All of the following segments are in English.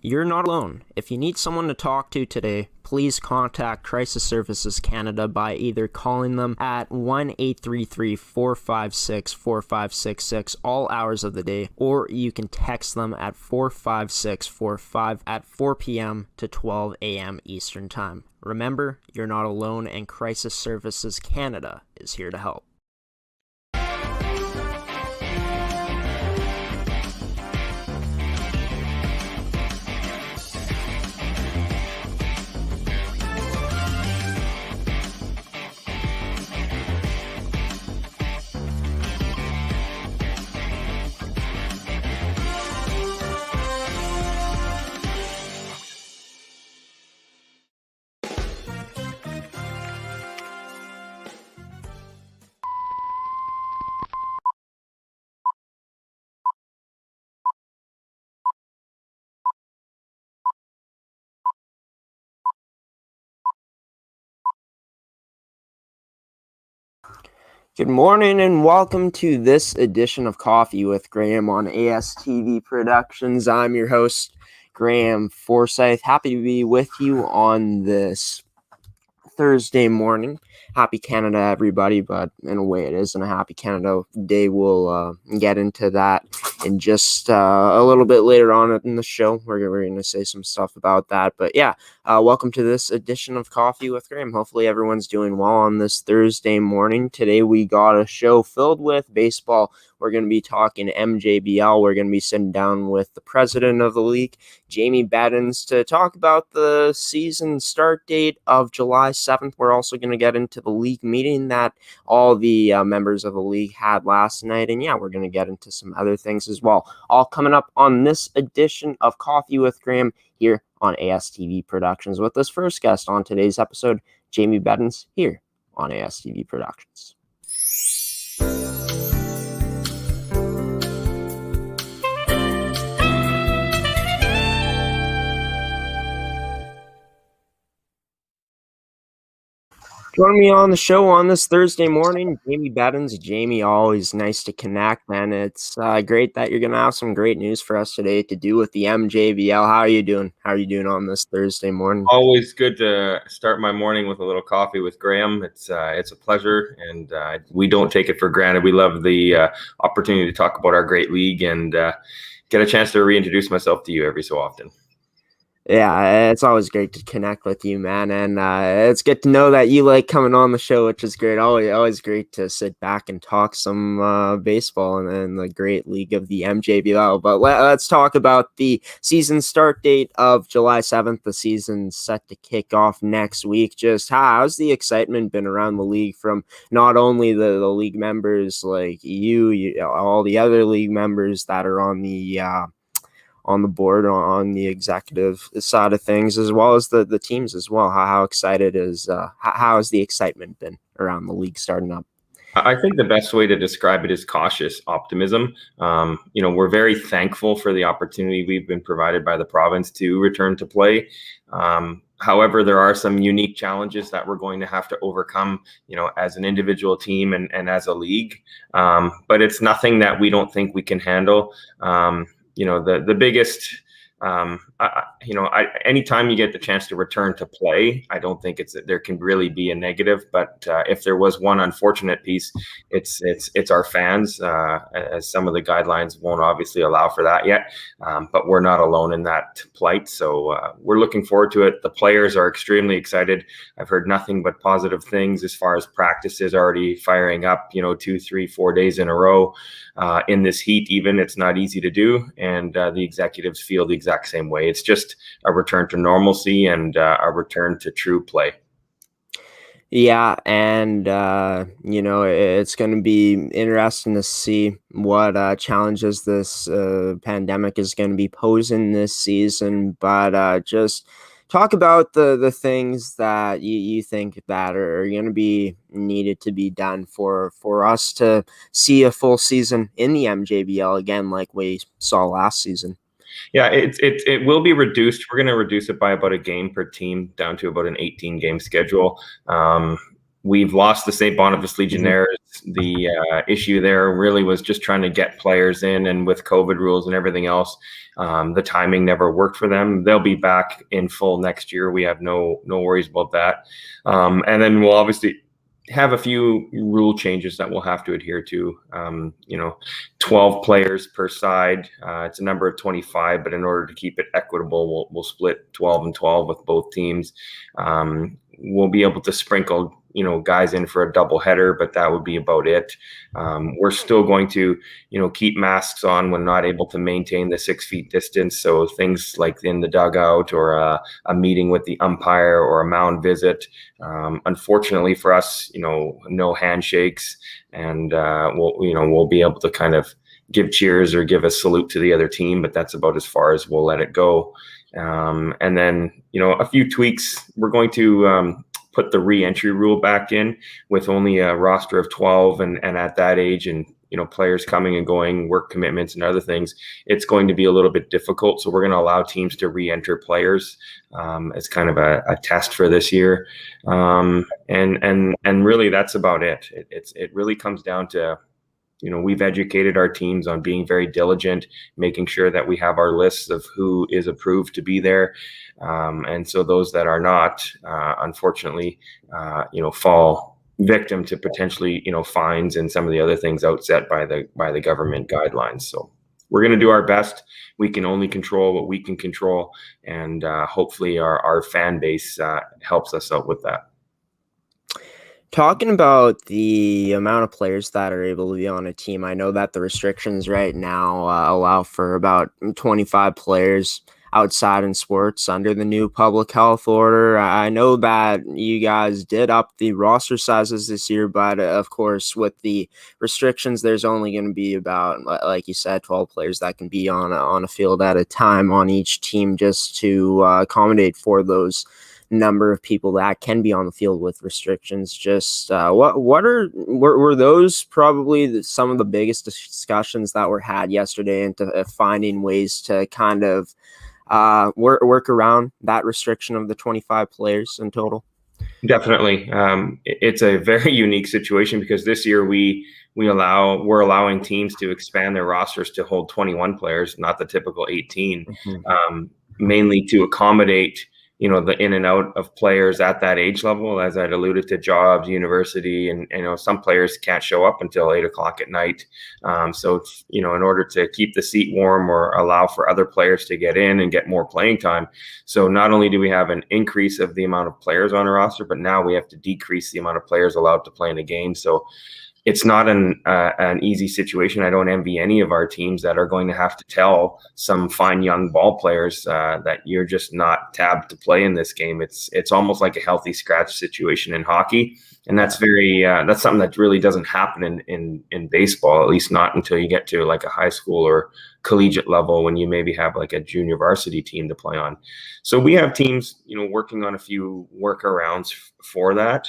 You're not alone. If you need someone to talk to today, please contact Crisis Services Canada by either calling them at 1-833-456-4566 all hours of the day, or you can text them at 45645 at 4 p.m. to 12 a.m. Eastern Time. Remember, you're not alone, and Crisis Services Canada is here to help. Good morning and welcome to this edition of Coffee with Graeme on ASTV Productions. I'm your host, Graeme Forsyth. Happy to be with you on this Thursday morning. Happy Canada, everybody, but in a way it isn't a Happy Canada Day. We'll get into that in just a little bit later on in the show. We're going to say some stuff about that. But yeah, welcome to this edition of Coffee with Graeme. Hopefully everyone's doing well on this Thursday morning. Today we got a show filled with baseball. We're going to be talking MJBL. We're going to be sitting down with the president of the league, Jamie Bettens, to talk about the season start date of July 7th. We're also going to get into the league meeting that all the members of the league had last night. And yeah, we're going to get into some other things as well. All coming up on this edition of Coffee with Graeme here on ASTV Productions with this first guest on today's episode, Jamie Bettens, here on ASTV Productions. Joining me on the show on this Thursday morning, Jamie Bettens. Jamie, always nice to connect, man. It's great that you're going to have some great news for us today to do with the MJBL. How are you doing? How are you doing on this Thursday morning? Always good to start my morning with a little coffee with Graeme. It's a pleasure, and we don't take it for granted. We love the opportunity to talk about our great league and get a chance to reintroduce myself to you every so often. Yeah, it's always great to connect with you, man, and it's good to know that you like coming on the show, which is great. Always great to sit back and talk some baseball and the great league of the MJBL. But let's talk about the season start date of July 7th. The season's set to kick off next week. Just how's the excitement been around the league from not only the league members like you, all the other league members that are on the board, on the executive side of things, as well as the teams as well. How excited how has the excitement been around the league starting up? I think the best way to describe it is cautious optimism. We're very thankful for the opportunity we've been provided by the province to return to play. However, there are some unique challenges that we're going to have to overcome, as an individual team and as a league. But it's nothing that we don't think we can handle. The biggest, anytime you get the chance to return to play, I don't think there can really be a negative. But if there was one unfortunate piece, it's our fans, as some of the guidelines won't obviously allow for that yet. But we're not alone in that plight. So we're looking forward to it. The players are extremely excited. I've heard nothing but positive things as far as practices already firing up, 2, 3, 4 days in a row. In this heat, even, it's not easy to do. And the executives feel the exact same way. It's just a return to normalcy and a return to true play. Yeah, and it's going to be interesting to see what challenges this pandemic is going to be posing this season. But just talk about the things that you think that are going to be needed to be done for us to see a full season in the MJBL again, like we saw last season. Yeah, it will be reduced. We're going to reduce it by about a game per team down to about an 18-game schedule. We've lost the St. Boniface Legionnaires. The issue there really was just trying to get players in, and with COVID rules and everything else, the timing never worked for them. They'll be back in full next year. We have no worries about that. And then we'll obviously have a few rule changes that we'll have to adhere to. 12 players per side. It's a number of 25, but in order to keep it equitable, we'll split 12 and 12 with both teams. We'll be able to sprinkle guys in for a double header, but that would be about it. We're still going to, keep masks on when not able to maintain the 6 feet distance. So things like in the dugout or a meeting with the umpire or a mound visit. Unfortunately for us, no handshakes, and we'll be able to kind of give cheers or give a salute to the other team, but that's about as far as we'll let it go. And then, a few tweaks. We're going to put the re-entry rule back in with only a roster of 12, and at that age, and players coming and going, work commitments and other things, it's going to be a little bit difficult. So we're going to allow teams to re-enter players as kind of a test for this year. And really that's about it. It really comes down to, we've educated our teams on being very diligent, making sure that we have our lists of who is approved to be there. And so those that are not, unfortunately, fall victim to potentially, fines and some of the other things outset by the government guidelines. So we're going to do our best. We can only control what we can control. And hopefully our fan base helps us out with that. Talking about the amount of players that are able to be on a team, I know that the restrictions right now allow for about 25 players outside in sports under the new public health order. I know that you guys did up the roster sizes this year, but of course, with the restrictions, there's only going to be about, like you said, 12 players that can be on a field at a time on each team, just to accommodate for those number of people that can be on the field with restrictions. Just were those probably some of the biggest discussions that were had yesterday into finding ways to kind of work around that restriction of the 25 players in total? Definitely. It's a very unique situation because this year we're allowing teams to expand their rosters to hold 21 players, not the typical 18, mainly to accommodate the in and out of players at that age level, as I'd alluded to, jobs, university, and some players can't show up until 8:00 at night. So in order to keep the seat warm or allow for other players to get in and get more playing time. So not only do we have an increase of the amount of players on a roster, but now we have to decrease the amount of players allowed to play in a game. So it's not an easy situation. I don't envy any of our teams that are going to have to tell some fine young ball players that you're just not tabbed to play in this game. It's almost like a healthy scratch situation in hockey, and that's that's something that really doesn't happen in baseball, at least not until you get to like a high school or collegiate level, when you maybe have like a junior varsity team to play on. So we have teams, working on a few workarounds for that.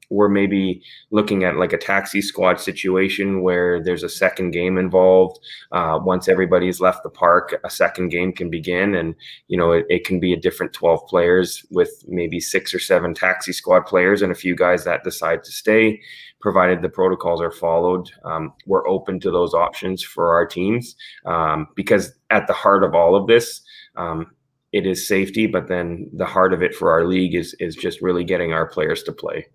We're maybe looking at like a taxi squad situation where there's a second game involved. Once everybody's left the park, a second game can begin, and it can be a different 12 players with maybe 6 or 7 taxi squad players and a few guys that decide to stay, provided the protocols are followed. We're open to those options for our teams because at the heart of all of this, it is safety, but then the heart of it for our league is just really getting our players to play.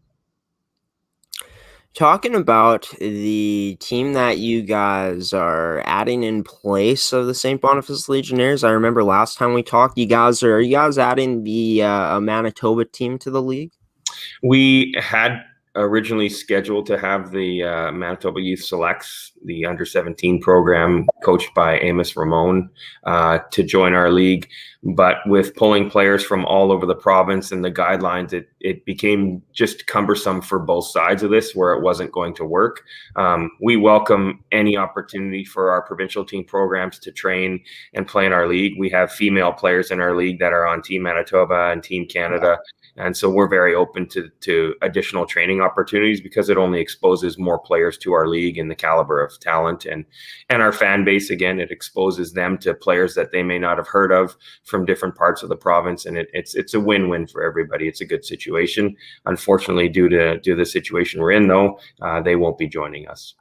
Talking about the team that you guys are adding in place of the St. Boniface Legionnaires, I remember last time we talked, are you guys adding the Manitoba team to the league? We had originally scheduled to have the Manitoba Youth Selects, the under-17 program coached by Amos Ramon, to join our league. But with pulling players from all over the province and the guidelines, it became just cumbersome for both sides of this, where it wasn't going to work. We welcome any opportunity for our provincial team programs to train and play in our league. We have female players in our league that are on Team Manitoba and Team Canada. And so we're very open to additional training opportunities because it only exposes more players to our league and the caliber of talent and our fan base. Again, it exposes them to players that they may not have heard of from different parts of the province. And it's a win-win for everybody. It's a good situation. Unfortunately, due to the situation we're in, though, they won't be joining us.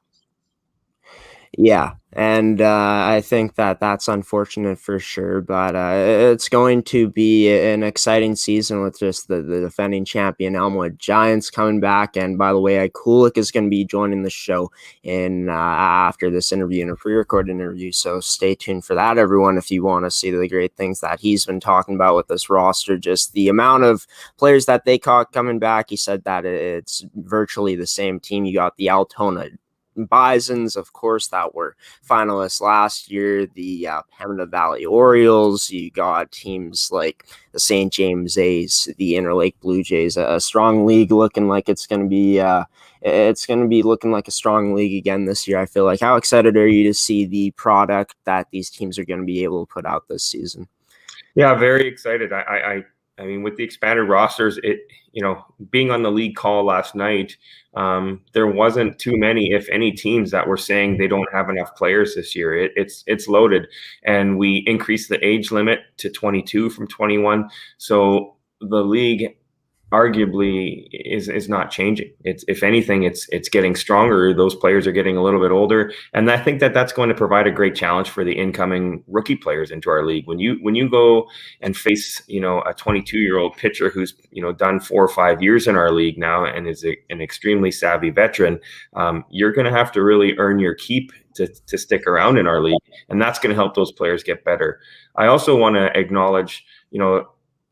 Yeah, and I think that's unfortunate for sure, but it's going to be an exciting season with just the defending champion Elmwood Giants coming back. And by the way, Kulick is going to be joining the show in after this interview, in a pre-recorded interview, so stay tuned for that, everyone, if you want to see the great things that he's been talking about with this roster, just the amount of players that they caught coming back. He said that it's virtually the same team. You got the Altona Bisons, of course, that were finalists last year, the Pembina Valley Orioles. You got teams like the St. James A's, the Interlake Blue Jays, a strong league looking like it's going to be looking like a strong league again this year. I feel like. How excited are you to see the product that these teams are going to be able to put out this season? Yeah, very excited. I mean, with the expanded rosters, being on the league call last night, there wasn't too many, if any, teams that were saying they don't have enough players this year. It's loaded, and we increased the age limit to 22 from 21. So the league arguably is not changing. It's, if anything, it's getting stronger. Those players are getting a little bit older, and I think that's going to provide a great challenge for the incoming rookie players into our league. When you go and face a 22-year-old pitcher who's done 4 or 5 years in our league now and is an extremely savvy veteran, you're going to have to really earn your keep to stick around in our league, and that's going to help those players get better. I also want to acknowledge,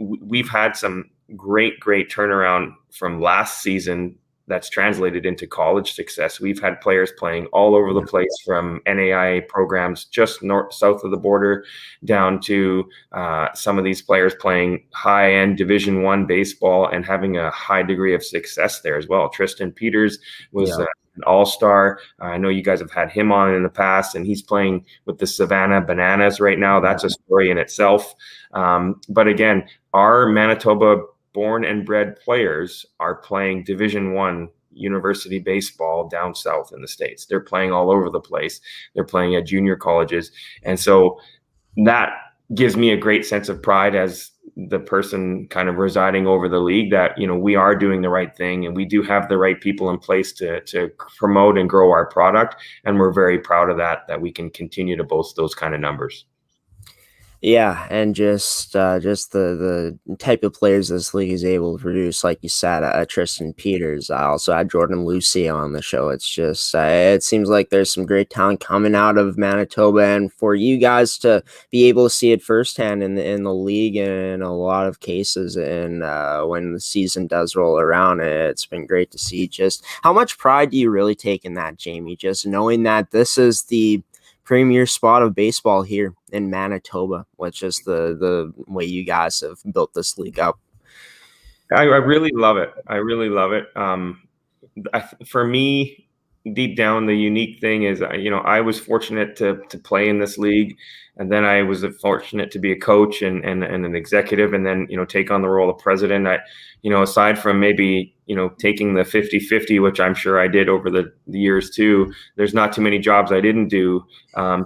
we've had some great turnaround from last season that's translated into college success. We've had players playing all over the place, from NAIA programs just south of the border down to some of these players playing high-end Division I baseball and having a high degree of success there as well. Tristan Peters was an all-star. I know you guys have had him on in the past, and he's playing with the Savannah Bananas right now. That's a story in itself. But again, our Manitoba born and bred players are playing Division I university baseball down south in the States. They're playing all over the place. They're playing at junior colleges. And so that gives me a great sense of pride as the person kind of residing over the league, that, we are doing the right thing, and we do have the right people in place to promote and grow our product. And we're very proud of that we can continue to boast those kind of numbers. Yeah, and just the type of players this league is able to produce, like you said, Tristan Peters. I also had Jordan Lucy on the show. It's just it seems like there's some great talent coming out of Manitoba, and for you guys to be able to see it firsthand in the league, in a lot of cases, and when the season does roll around, it's been great to see. Just how much pride do you really take in that, Jamie? Just knowing that this is the premier spot of baseball here in Manitoba, which is the way you guys have built this league up. I really love it. For me, deep down, the unique thing is, I was fortunate to play in this league, and then I was fortunate to be a coach and an executive, and then take on the role of president. Aside from maybe taking the 50-50, which I'm sure I did over the years too, there's not too many jobs I didn't do.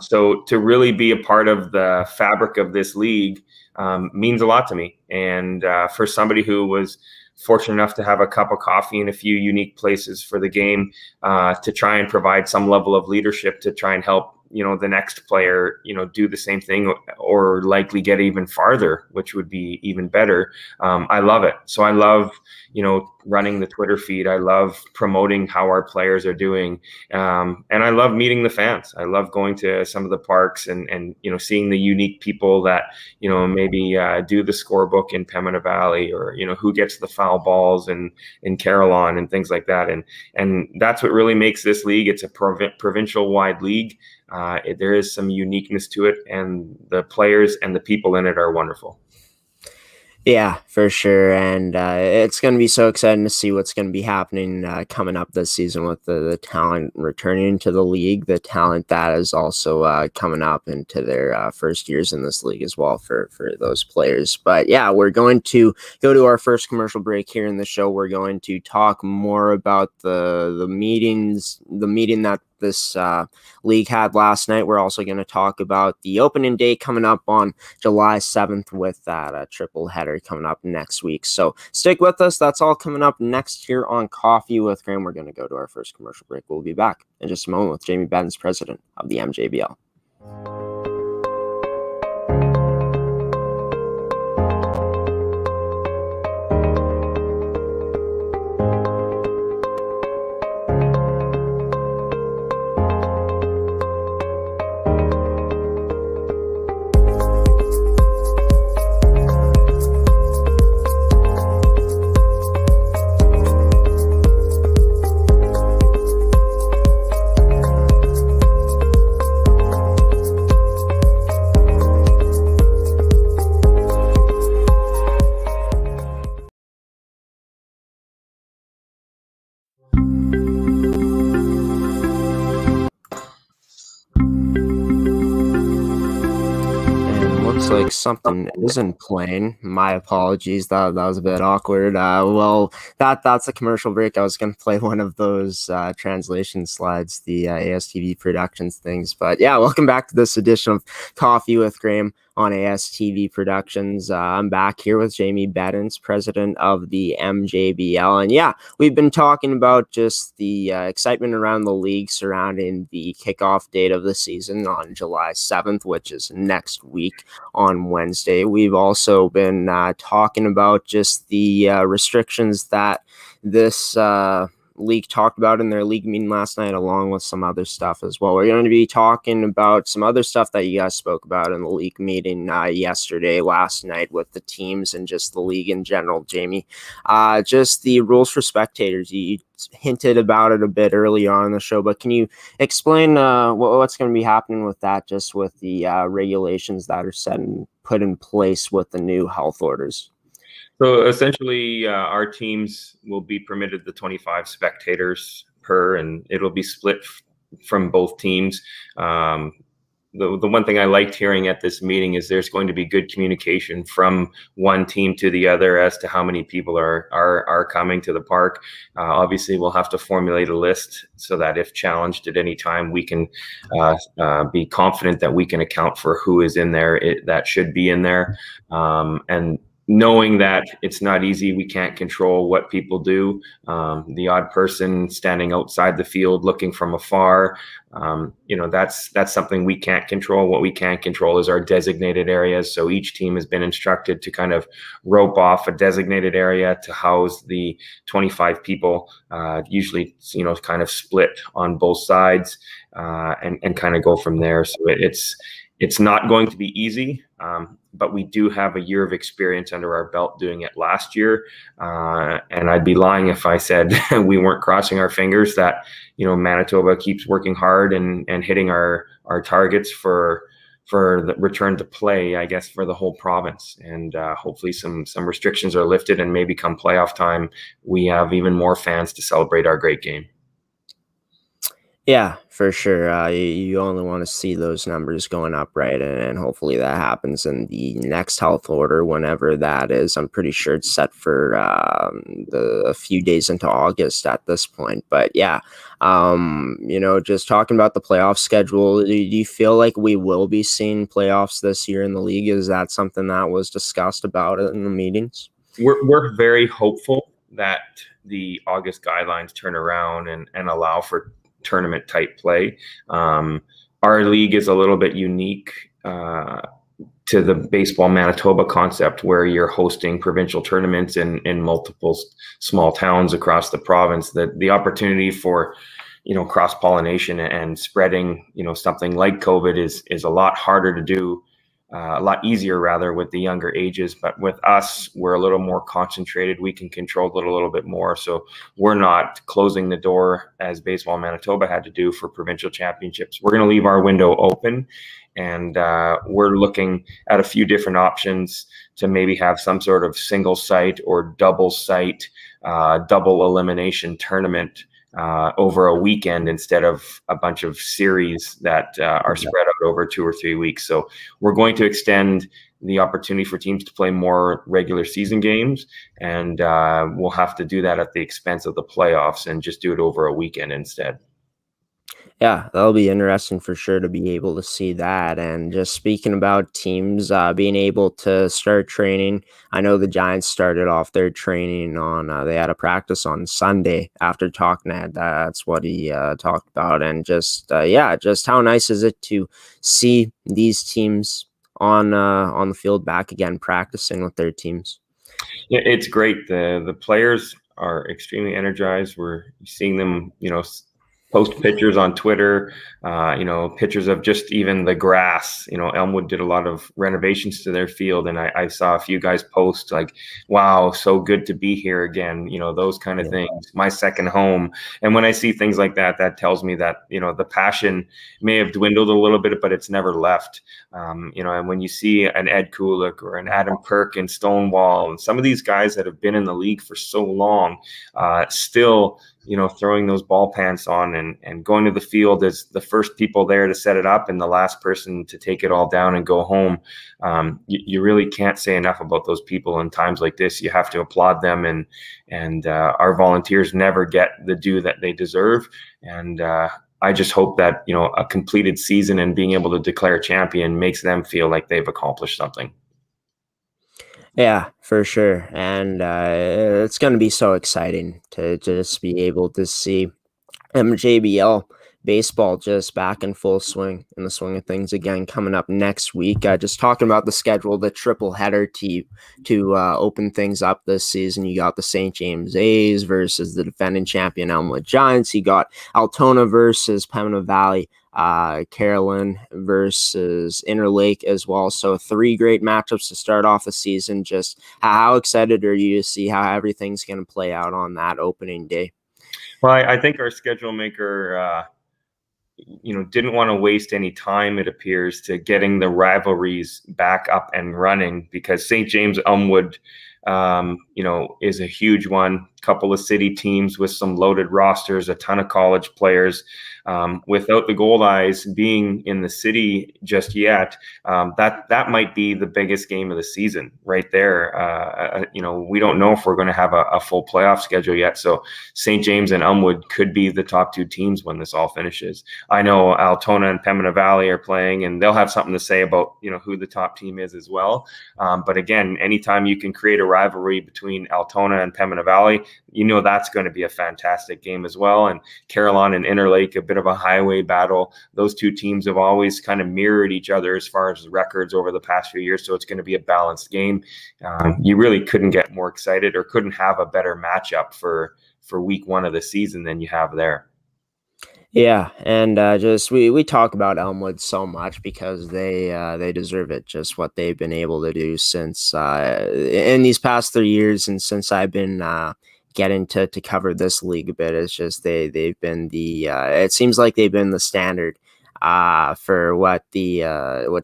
So to really be a part of the fabric of this league means a lot to me. And for somebody who was fortunate enough to have a cup of coffee in a few unique places for the game, to try and provide some level of leadership to try and help the next player do the same thing, or likely get even farther, which would be even better. I love it. So I love running the Twitter feed. I love promoting how our players are doing, and I love meeting the fans. I love going to some of the parks and seeing the unique people that maybe do the scorebook in Pembina Valley, or who gets the foul balls in Carillon and things like that. And that's what really makes this league. It's a provincial wide league. There is some uniqueness to it, and the players and the people in it are wonderful. Yeah, for sure. And it's going to be so exciting to see what's going to be happening coming up this season with the talent returning to the league, the talent that is also coming up into their first years in this league as well for those players. But yeah, we're going to go to our first commercial break here in the show. We're going to talk more about the meeting that this league had last night. We're also going to talk about the opening day coming up on July 7th with that triple header coming up next week. So stick with us. That's all coming up next here on Coffee with Graeme. We're going to go to our first commercial break. We'll be back in just a moment with Jamie Bettens, president of the MJBL. Like something isn't playing. My apologies. That was a bit awkward. Well, that's a commercial break. I was going to play one of those translation slides, the ASTV Productions things. But yeah, welcome back to this edition of Coffee with Graeme on ASTV Productions. I'm back here with Jamie Bettens, president of the MJBL. And yeah, we've been talking about just the excitement around the league surrounding the kickoff date of the season on July 7th, which is next week on Wednesday. We've also been talking about just the restrictions that this league talked about in their league meeting last night, along with some other stuff as well. We're going to be talking about some other stuff that you guys spoke about in the league meeting last night with the teams and just the league in general, Jamie. Just the rules for spectators. You hinted about it a bit early on in the show, but can you explain what's going to be happening with that, just with the regulations that are put in place with the new health orders? So essentially, our teams will be permitted the 25 spectators per, and it'll be split from both teams. The one thing I liked hearing at this meeting is there's going to be good communication from one team to the other as to how many people are coming to the park. Obviously, we'll have to formulate a list so that if challenged at any time, we can be confident that we can account for who is in there that should be in there. And knowing that it's not easy, we can't control what people do. The odd person standing outside the field looking from afar, that's something we can't control. What we can control is our designated areas. So each team has been instructed to kind of rope off a designated area to house the 25 people, usually, kind of split on both sides, and kind of go from there. So it's not going to be easy, but we do have a year of experience under our belt doing it last year. And I'd be lying if I said we weren't crossing our fingers that, Manitoba keeps working hard and hitting our targets for the return to play, I guess, for the whole province. And hopefully some restrictions are lifted, and maybe come playoff time, we have even more fans to celebrate our great game. Yeah, for sure. You only want to see those numbers going up, right? And hopefully that happens in the next health order, whenever that is. I'm pretty sure it's set for a few days into August at this point. But yeah, just talking about the playoff schedule, do you feel like we will be seeing playoffs this year in the league? Is that something that was discussed about in the meetings? We're very hopeful that the August guidelines turn around and allow for tournament type play. Our league is a little bit unique to the Baseball Manitoba concept, where you're hosting provincial tournaments in multiple small towns across the province. The opportunity for cross-pollination and spreading something like COVID is a lot harder to do a lot easier rather with the younger ages. But with us, we're a little more concentrated. We can control it a little bit more. So we're not closing the door as Baseball Manitoba had to do for provincial championships. We're going to leave our window open, and we're looking at a few different options to maybe have some sort of single site or double site, double elimination tournament over a weekend instead of a bunch of series that are spread out over 2 or 3 weeks. So we're going to extend the opportunity for teams to play more regular season games, and we'll have to do that at the expense of the playoffs and just do it over a weekend instead. Yeah, that'll be interesting for sure to be able to see that. And just speaking about teams being able to start training, I know the Giants started off their training on, they had a practice on Sunday after talking to Ed. That's what he talked about. And just how nice is it to see these teams on the field back again, practicing with their teams? Yeah, it's great. The players are extremely energized. We're seeing them, post pictures on Twitter, pictures of just even the grass. Elmwood did a lot of renovations to their field, and I saw a few guys post like, wow, so good to be here again, those kind of things, my second home. And when I see things like that, that tells me that, the passion may have dwindled a little bit, but it's never left. And when you see an Ed Kulyk or an Adam Kirk in Stonewall, and some of these guys that have been in the league for so long, still, throwing those ball pants on and going to the field as the first people there to set it up and the last person to take it all down and go home. You really can't say enough about those people in times like this. You have to applaud them, and our volunteers never get the due that they deserve. And I just hope that, a completed season and being able to declare champion makes them feel like they've accomplished something. Yeah, for sure. And it's going to be so exciting to just be able to see MJBL baseball just back in full swing, in the swing of things again, coming up next week. Just talking about the schedule, the triple header to open things up this season. You got the St. James A's versus the defending champion Elmwood Giants. You got Altona versus Pembina Valley. Carolyn versus Interlake as well. So 3 great matchups to start off the season. Just how excited are you to see how everything's going to play out on that opening day? Well, I think our schedule maker, didn't want to waste any time, it appears, to getting the rivalries back up and running, because St. James Elmwood, is a huge one. Couple of city teams with some loaded rosters, a ton of college players. Without the Gold Eyes being in the city just yet, that might be the biggest game of the season right there. We don't know if we're going to have a full playoff schedule yet. So St. James and Elmwood could be the top 2 teams when this all finishes. I know Altona and Pembina Valley are playing, and they'll have something to say about, who the top team is as well. But again, anytime you can create a rivalry between Altona and Pembina Valley, that's going to be a fantastic game as well. And Carolyn and Interlake, a bit of a highway battle. Those 2 teams have always kind of mirrored each other as far as records over the past few years. So it's going to be a balanced game. You really couldn't get more excited or couldn't have a better matchup for week 1 of the season than you have there. Yeah, and we talk about Elmwood so much because they deserve it. Just what they've been able to do since in these past 3 years, and since I've been getting to cover this league a bit. It's just they've been it seems like they've been the standard for what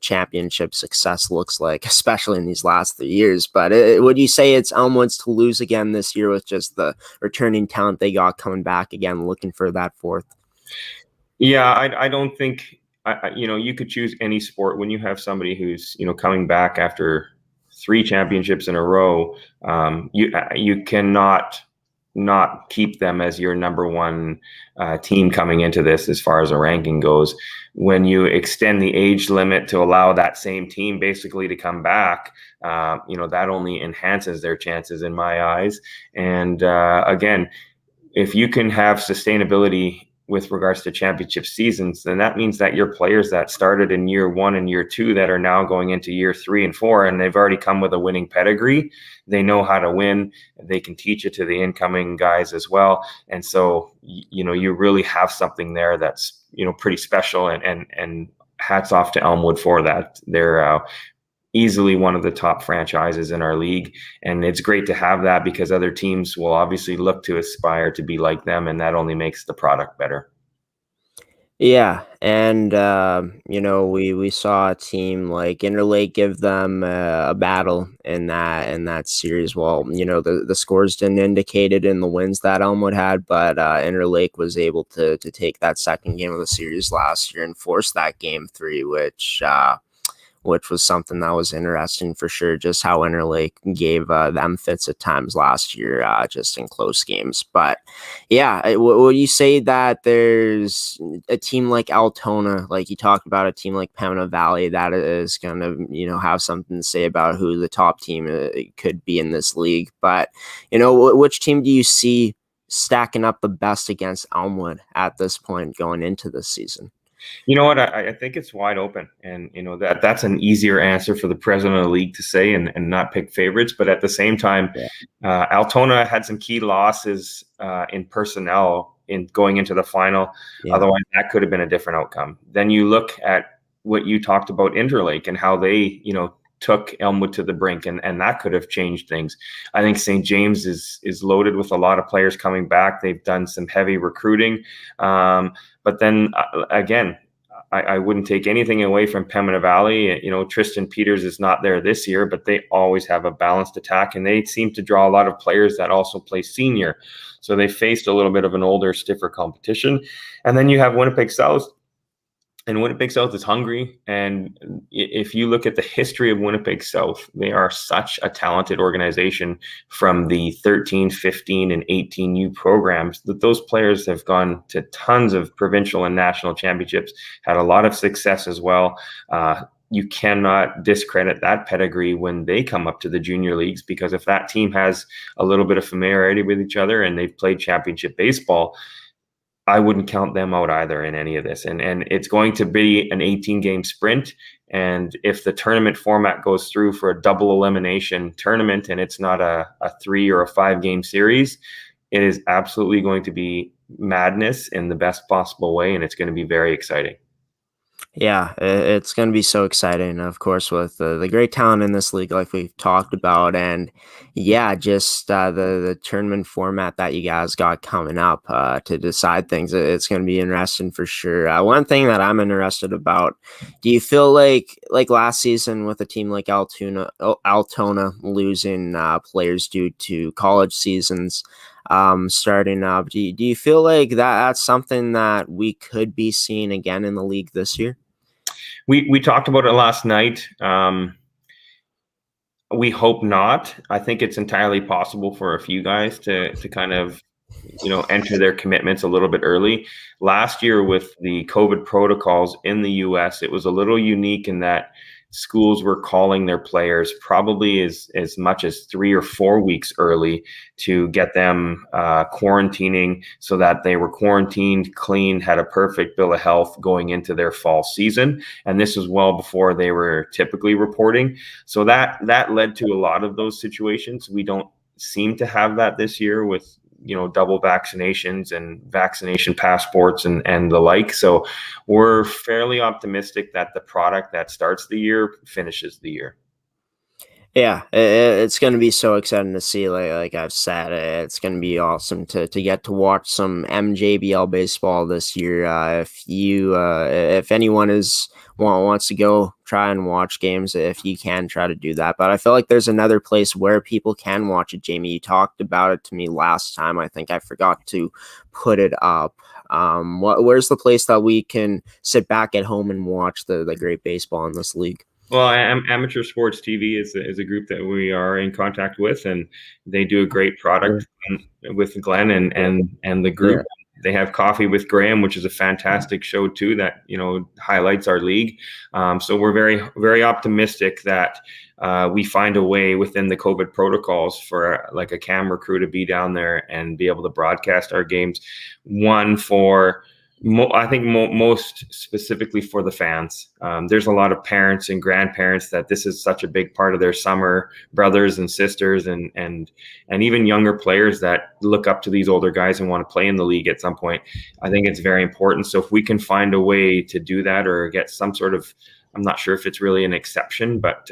championship success looks like, especially in these last 3 years. But would you say it's Elmwood's to lose again this year with just the returning talent they got coming back again, looking for that 4th? Yeah, I don't think you could choose any sport when you have somebody who's coming back after 3 championships in a row. You cannot not keep them as your number 1 team coming into this as far as a ranking goes. When you extend the age limit to allow that same team basically to come back, that only enhances their chances in my eyes. And again, if you can have sustainability with regards to championship seasons, then that means that your players that started in year 1 and year 2 that are now going into year 3 and 4, and they've already come with a winning pedigree, they know how to win. They can teach it to the incoming guys as well. And so, you really have something there that's, pretty special, and hats off to Elmwood for that. They're easily one of the top franchises in our league. And it's great to have that because other teams will obviously look to aspire to be like them, and that only makes the product better. Yeah, and we saw a team like Interlake give them a battle in that series. Well, the scores didn't indicate it in the wins that Elmwood had, but Interlake was able to take that second game of the series last year and force that game 3, which was something that was interesting for sure, just how Interlake gave them fits at times last year, just in close games. But yeah, would you say that there's a team like Altona, like you talked about, a team like Pembina Valley that is going to, have something to say about who the top team could be in this league? But, which team do you see stacking up the best against Elmwood at this point going into this season? You know what? I think it's wide open, and that's an easier answer for the president of the league to say and not pick favorites. But at the same time, Altona had some key losses in personnel in going into the final. Yeah. Otherwise, that could have been a different outcome. Then you look at what you talked about Interlake and how they, took Elmwood to the brink, and that could have changed things. I think St. James is loaded with a lot of players coming back. They've done some heavy recruiting. But then again, I wouldn't take anything away from Pembina Valley. Tristan Peters is not there this year, but they always have a balanced attack, and they seem to draw a lot of players that also play senior. So they faced a little bit of an older, stiffer competition. And then you have Winnipeg South. And Winnipeg South is hungry. And if you look at the history of Winnipeg South, they are such a talented organization from the 13, 15, and 18U programs that those players have gone to tons of provincial and national championships, had a lot of success as well. You cannot discredit that pedigree when they come up to the junior leagues, because if that team has a little bit of familiarity with each other and they've played championship baseball, I wouldn't count them out either in any of this. And it's going to be an 18-game sprint. And if the tournament format goes through for a double elimination tournament and it's not a 3 or a 5-game series, it is absolutely going to be madness in the best possible way. And it's going to be very exciting. Yeah, it's going to be so exciting, of course, with the great talent in this league, like we've talked about. And yeah, just the tournament format that you guys got coming up to decide things. It's going to be interesting for sure. One thing that I'm interested about, do you feel like last season with a team like Altona losing players due to college seasons starting up, do you feel like that's something that we could be seeing again in the league this year? We talked about it last night. We hope not. I think it's entirely possible for a few guys to kind of, enter their commitments a little bit early. Last year with the COVID protocols in the US, it was a little unique in that schools were calling their players probably as much as 3 or 4 weeks early to get them quarantining, so that they were quarantined, clean, had a perfect bill of health going into their fall season. And this was well before they were typically reporting. So that led to a lot of those situations. We don't seem to have that this year with double vaccinations and vaccination passports and the like. So we're fairly optimistic that the product that starts the year finishes the year. Yeah, it's going to be so exciting to see. Like I've said, it's going to be awesome to get to watch some MJBL baseball this year. If anyone wants to go try and watch games, if you can, try to do that. But I feel like there's another place where people can watch it. Jamie, you talked about it to me last time. I think I forgot to put it up. Where's the place that we can sit back at home and watch the great baseball in this league? Well, Amateur Sports TV is a group that we are in contact with, and they do a great product with Glenn and the group. Yeah. They have Coffee with Graeme, which is a fantastic show too, that highlights our league. So we're very, very optimistic that we find a way within the COVID protocols for like a camera crew to be down there and be able to broadcast our games. One for I think most specifically for the fans. There's a lot of parents and grandparents that this is such a big part of their summer, brothers and sisters and even younger players that look up to these older guys and want to play in the league at some point. I think it's very important. So if we can find a way to do that or get some sort of I'm not sure if it's really an exception, but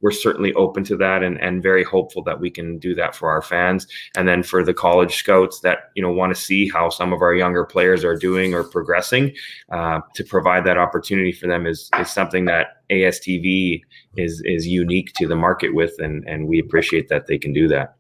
we're certainly open to that and very hopeful that we can do that for our fans. And then for the college scouts that, want to see how some of our younger players are doing or progressing, to provide that opportunity for them is something that ASTV is unique to the market with, and we appreciate that they can do that.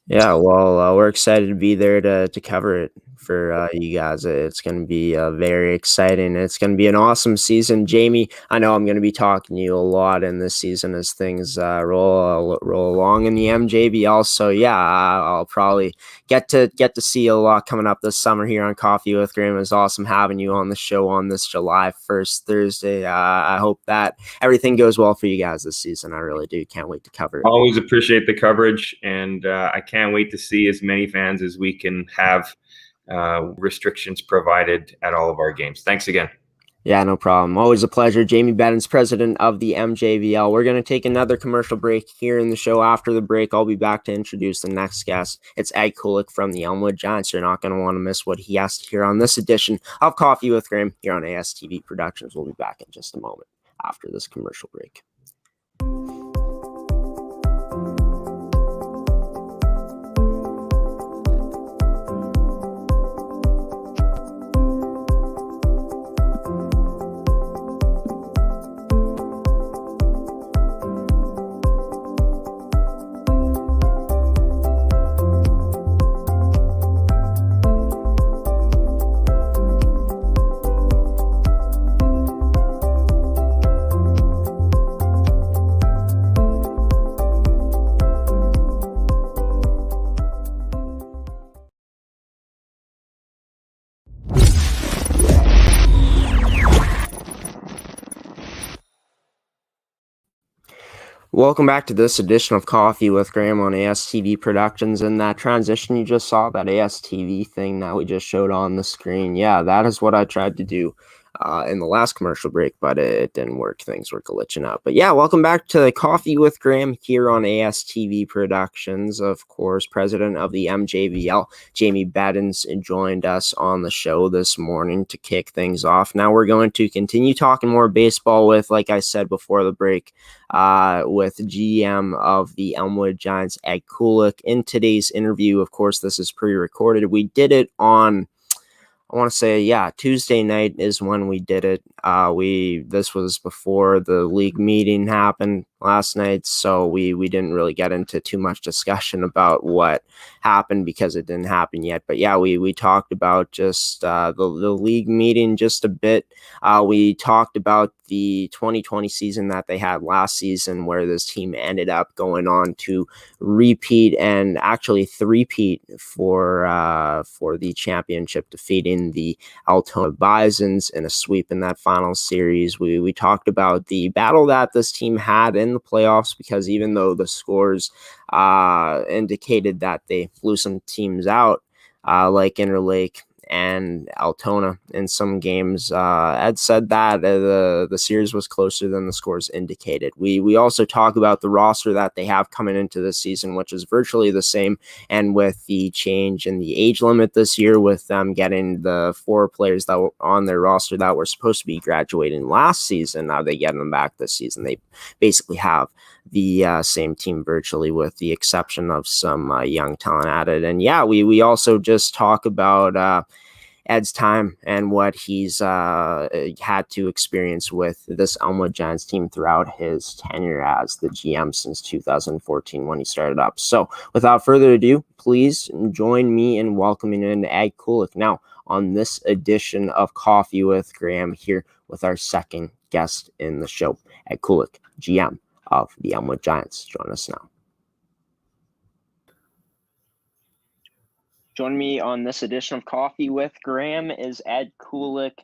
Yeah, well, we're excited to be there to cover it for you guys. It's going to be very exciting. It's going to be an awesome season. Jamie, I know I'm going to be talking to you a lot in this season as things roll along in the MJBL. So yeah, I'll probably get to see you a lot coming up this summer here on Coffee with Graeme. It was awesome having you on the show on this July 1st Thursday. I hope that everything goes well for you guys this season. I really do. Can't wait to cover it. Always appreciate the coverage, and I can't wait to see as many fans as we can have, restrictions provided at all of our games. Thanks again. Yeah, no problem. Always a pleasure. Jamie Bettens, president of the MJBL. We're going to take another commercial break here in the show. After the break, I'll be back to introduce the next guest. It's Ed Kulyk from the Elmwood Giants. You're not going to want to miss what he has to hear on this edition of Coffee with Graeme here on ASTV Productions. We'll be back in just a moment after this commercial break. Welcome back to this edition of Coffee with Graeme on ASTV Productions. And that transition you just saw, that ASTV thing that we just showed on the screen, yeah, that is what I tried to do in the last commercial break, but it didn't work. Things were glitching out. But yeah, welcome back to Coffee with Graeme here on ASTV Productions. Of course, president of the MJBL, Jamie Bettens, joined us on the show this morning to kick things off. Now we're going to continue talking more baseball with, like I said before the break, with GM of the Elmwood Giants, Ed Kulyk. In today's interview, of course, this is pre-recorded. We did it on, I want to say, Tuesday night is when we did it. This was before the league meeting happened last night, so we didn't really get into too much discussion about what happened because it didn't happen yet. But yeah, we talked about just the league meeting just a bit. We talked about the 2020 season that they had last season, where this team ended up going on to repeat and actually three-peat for the championship, defeating the Altona Bisons in a sweep in that final series. We talked about the battle that this team had in the playoffs, because even though the scores indicated that they blew some teams out, like Interlake and Altona in some games, Ed said that the series was closer than the scores indicated. We also talk about the roster that they have coming into this season, which is virtually the same, and with the change in the age limit this year, with them getting the 4 players that were on their roster that were supposed to be graduating last season, now they get them back this season. They basically have the same team virtually, with the exception of some young talent added. And yeah, we also just talk about Ed's time and what he's had to experience with this Elmwood Giants team throughout his tenure as the GM since 2014 when he started up. So without further ado, please join me in welcoming in Ed Kulyk now on this edition of Coffee with Graeme, here with our second guest in the show, Ed Kulyk, GM of the Elmwood Giants. Join us now. Joining me on this edition of Coffee with Graeme is Ed Kulyk,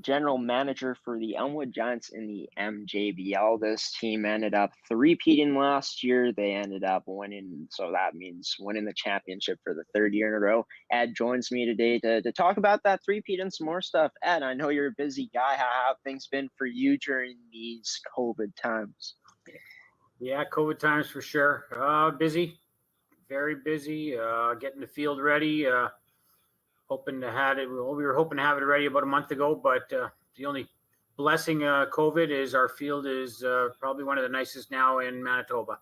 general manager for the Elmwood Giants in the MJBL. This team ended up three-peating last year. They ended up winning, so that means winning the championship for the third year in a row. Ed joins me today to talk about that three-peat and some more stuff. Ed, I know you're a busy guy. How have things been for you during these COVID times? Yeah, COVID times for sure. Busy, very busy, getting the field ready. Hoping to have it. Well, we were hoping to have it ready about a month ago, but the only blessing COVID is our field is probably one of the nicest now in Manitoba.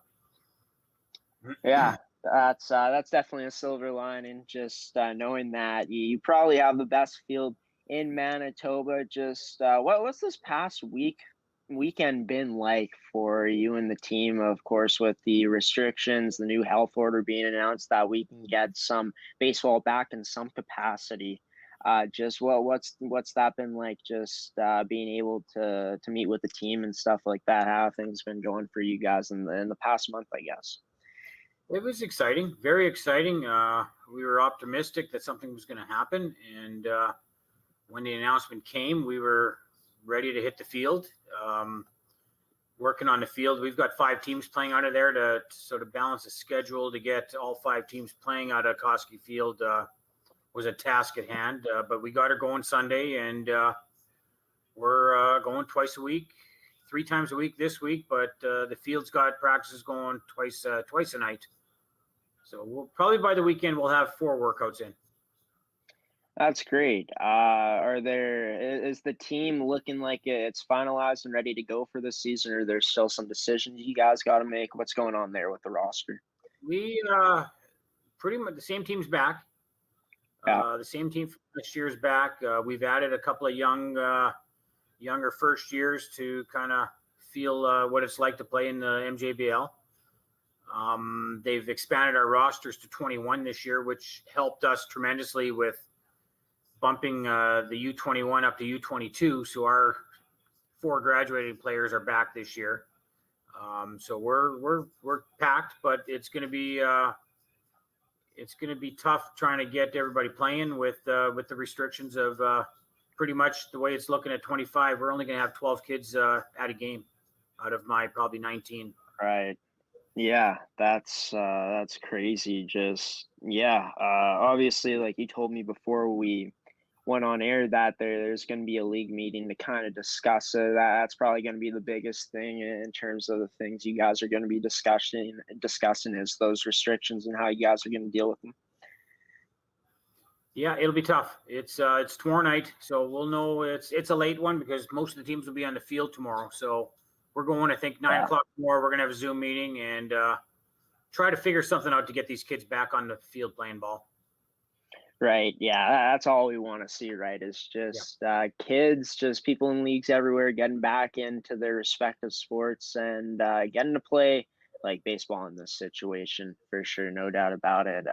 Yeah, that's definitely a silver lining. Just knowing that you probably have the best field in Manitoba. Just what's this past weekend been like for you and the team? Of course, with the restrictions, the new health order being announced, that we can get some baseball back in some capacity. Just what's that been like? Just being able to meet with the team and stuff like that. How have things been going for you guys in the past month, I guess? It was exciting, very exciting. We were optimistic that something was going to happen, and when the announcement came, we were ready to hit the field. Working on the field, we've got 5 teams playing out of there to sort of balance the schedule to get all 5 teams playing out of Koski Field. Was a task at hand, but we got her going Sunday, and we're going twice a week, 3 times a week this week. But the field's got practices going twice a night. So we'll probably by the weekend we'll have 4 workouts in. That's great. Is the team looking like it's finalized and ready to go for this season, or there's still some decisions you guys got to make? What's going on there with the roster? We pretty much the same team's back. Yeah. The same team from last year's back. We've added a couple of younger first years to kind of feel what it's like to play in the MJBL. They've expanded our rosters to 21 this year, which helped us tremendously with bumping the U21 up to U22. So our 4 graduating players are back this year. So we're packed, but it's going to be tough trying to get everybody playing with the restrictions of pretty much the way it's looking at 25. We're only going to have 12 kids at a game out of my probably 19. Right. Yeah, that's crazy. Just obviously, like you told me before we went on air, that there's going to be a league meeting to kind of discuss it. That's probably going to be the biggest thing in terms of the things you guys are going to be discussing is those restrictions and how you guys are going to deal with them. Yeah, it'll be tough. It's tomorrow night, so we'll know it's a late one because most of the teams will be on the field tomorrow. So we're going, I think, 9 o'clock tomorrow. We're going to have a Zoom meeting and try to figure something out to get these kids back on the field playing ball. Right. Yeah, that's all we want to see, right? Is just kids, just people in leagues everywhere getting back into their respective sports and getting to play like baseball in this situation for sure, no doubt about it.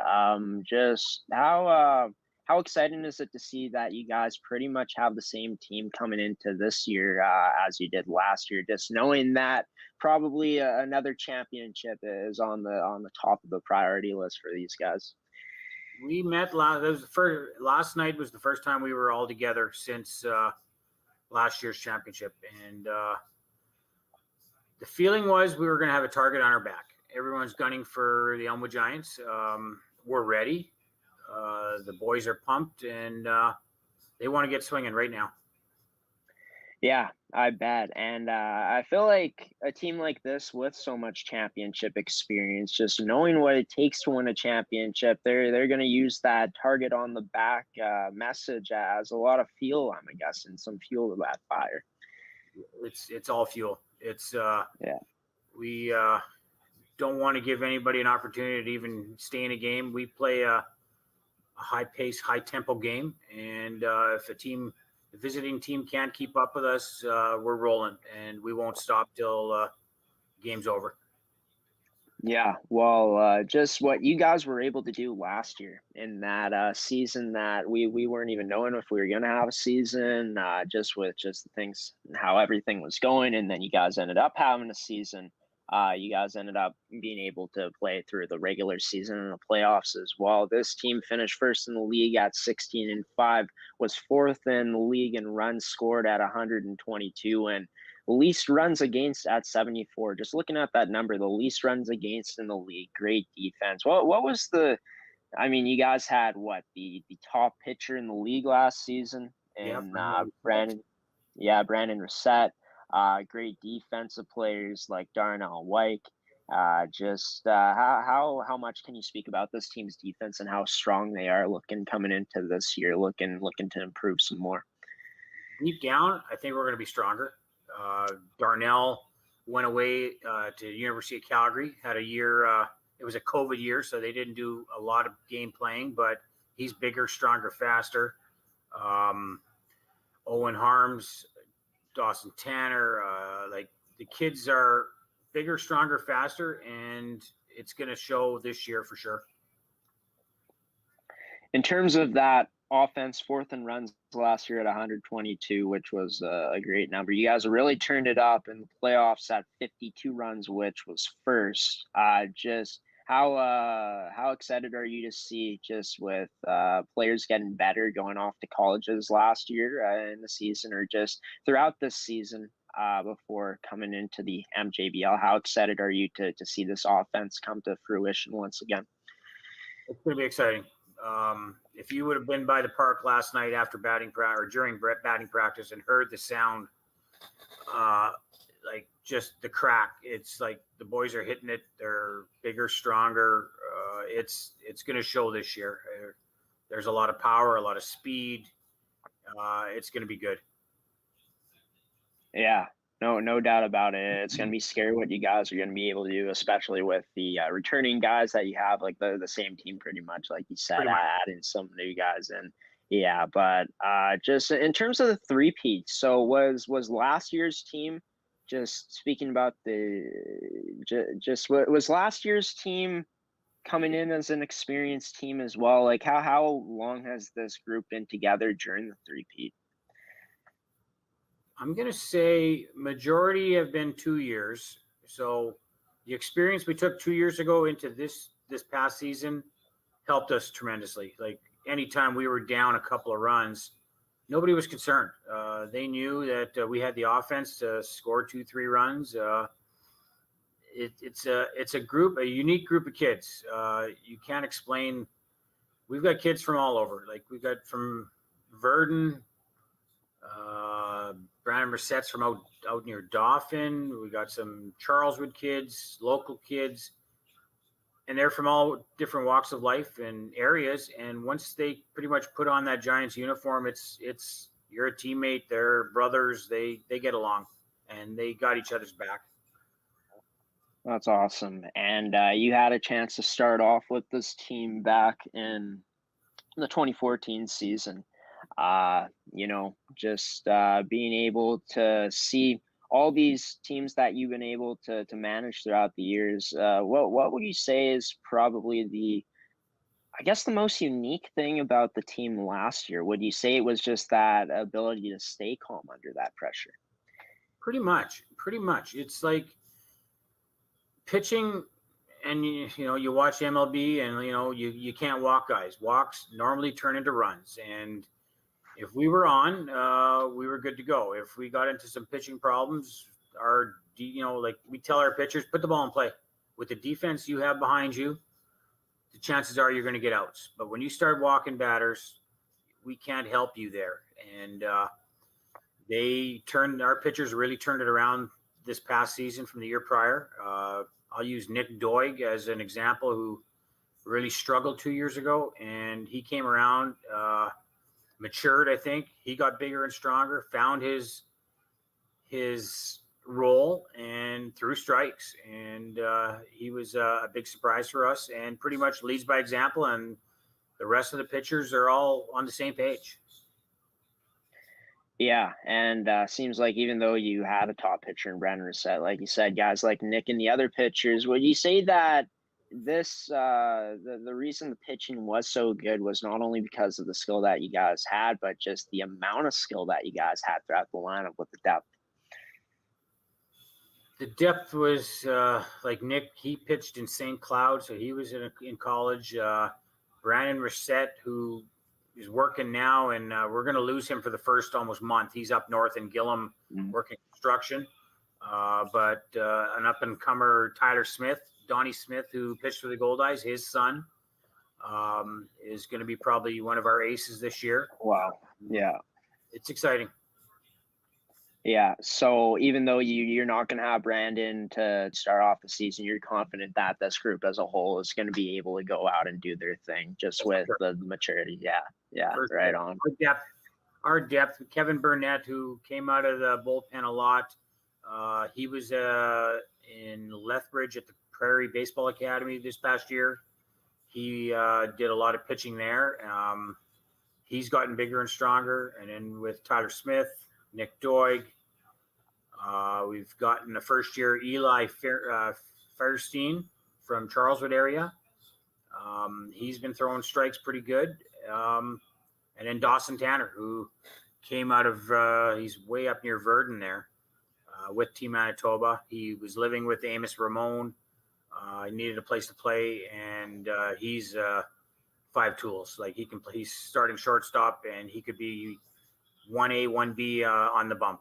Just how exciting is it to see that you guys pretty much have the same team coming into this year as you did last year? Just knowing that probably another championship is on the top of the priority list for these guys. We met last night was the first time we were all together since last year's championship, and the feeling was we were going to have a target on our back. Everyone's gunning for the Elmwood Giants. We're ready. The boys are pumped, and they want to get swinging right now. Yeah, I bet. And I feel like a team like this with so much championship experience, just knowing what it takes to win a championship, they're going to use that target on the back message as a lot of fuel, I'm guessing, some fuel to that fire. It's all fuel. It's we don't want to give anybody an opportunity to even stay in a game. We play a high-paced, high-tempo game, and if the visiting team can't keep up with us, we're rolling, and we won't stop till game's over. Yeah, well, just what you guys were able to do last year in that season that we weren't even knowing if we were going to have a season, just with just the things, how everything was going, and then you guys ended up having a season. You guys ended up being able to play through the regular season and the playoffs as well. This team finished first in the league at 16-5, was 4th in the league in runs scored at 122, and least runs against at 74. Just looking at that number, the least runs against in the league. Great defense. What was you guys had the top pitcher in the league last season, and Brandon Reset. Great defensive players like Darnell White. How much can you speak about this team's defense and how strong they are coming into this year, looking to improve some more? deep down, I think we're going to be stronger. Darnell went away to University of Calgary, had a year. It was a COVID year, so they didn't do a lot of game playing, but he's bigger, stronger, faster. Owen Harms, Dawson Tanner, like the kids are bigger, stronger, faster, and it's going to show this year for sure. In terms of that offense, 4th and runs last year at 122, which was a great number. You guys really turned it up in the playoffs at 52 runs, which was first. Just how excited are you to see just with players getting better going off to colleges last year in the season, or just throughout this season before coming into the MJBL? How excited are you to see this offense come to fruition once again? It's going to be exciting. If you would have been by the park last night after batting practice or during batting practice and heard the sound, like just the crack, it's like the boys are hitting it. They're bigger, stronger. It's going to show this year. There's a lot of power, a lot of speed. It's going to be good. Yeah, no doubt about it. It's going to be scary what you guys are going to be able to do, especially with the returning guys that you have, like the same team pretty much, like you said, adding some new guys in. Yeah, but just in terms of the three-peat, so was last year's team, just speaking about was last year's team coming in as an experienced team as well? Like how long has this group been together during the three-peat? I'm going to say majority have been 2 years. So the experience we took 2 years ago into this past season helped us tremendously. Like anytime we were down a couple of runs, nobody was concerned. They knew that we had the offense to score 2-3 runs. It's a unique group of kids. You can't explain. We've got kids from all over. Like we've got from Verdun, Brandon Mercet's from out near Dauphin. We got some Charleswood kids, local kids, and they're from all different walks of life and areas. And once they pretty much put on that Giants uniform, it's you're a teammate. They're brothers. They get along, and they got each other's back. That's awesome. And you had a chance to start off with this team back in the 2014 season. Just being able to see all these teams that you've been able to manage throughout the years. What would you say is probably the most unique thing about the team last year? Would you say it was just that ability to stay calm under that pressure? Pretty much. It's like pitching, and you watch MLB, and you can't walk guys. Walks normally turn into runs, and if we were on, we were good to go. If we got into some pitching problems, like we tell our pitchers, put the ball in play. With the defense you have behind you, the chances are you're going to get outs. But when you start walking batters, we can't help you there. And our pitchers really turned it around this past season from the year prior. I'll use Nick Doig as an example, who really struggled 2 years ago, and he came around, matured. I think he got bigger and stronger, found his role, and threw strikes. And he was a big surprise for us, and pretty much leads by example. And the rest of the pitchers are all on the same page. Yeah, and seems like even though you had a top pitcher in Brandon Mercet, like you said, guys like Nick and the other pitchers, would you say that this the reason the pitching was so good was not only because of the skill that you guys had, but just the amount of skill that you guys had throughout the lineup with the depth? The depth was like Nick. He pitched in St. Cloud, so he was in college. Brandon Mercet, who is working now, and we're going to lose him for the first almost month. He's up north in Gillum working construction. But an up-and-comer, Tyler Smith, Donnie Smith, who pitched for the Goldeyes, his son, is going to be probably one of our aces this year. Wow. Yeah. It's exciting. Yeah. So even though you're not going to have Brandon to start off the season, you're confident that this group as a whole is going to be able to go out and do their thing just with the maturity. Yeah. Yeah. Right on. our depth. Kevin Burnett, who came out of the bullpen a lot. He was in Lethbridge at the Prairie Baseball Academy this past year. He did a lot of pitching there. He's gotten bigger and stronger. And then with Tyler Smith, Nick Doig, we've gotten a first-year Eli Fairstein from Charleswood area. He's been throwing strikes pretty good. And then Dawson Tanner, who came out of he's way up near Verdun there with Team Manitoba. He was living with Amos Ramon. He needed a place to play, and he's five tools. Like he can play. He's starting shortstop, and he could be 1A, 1B on the bump.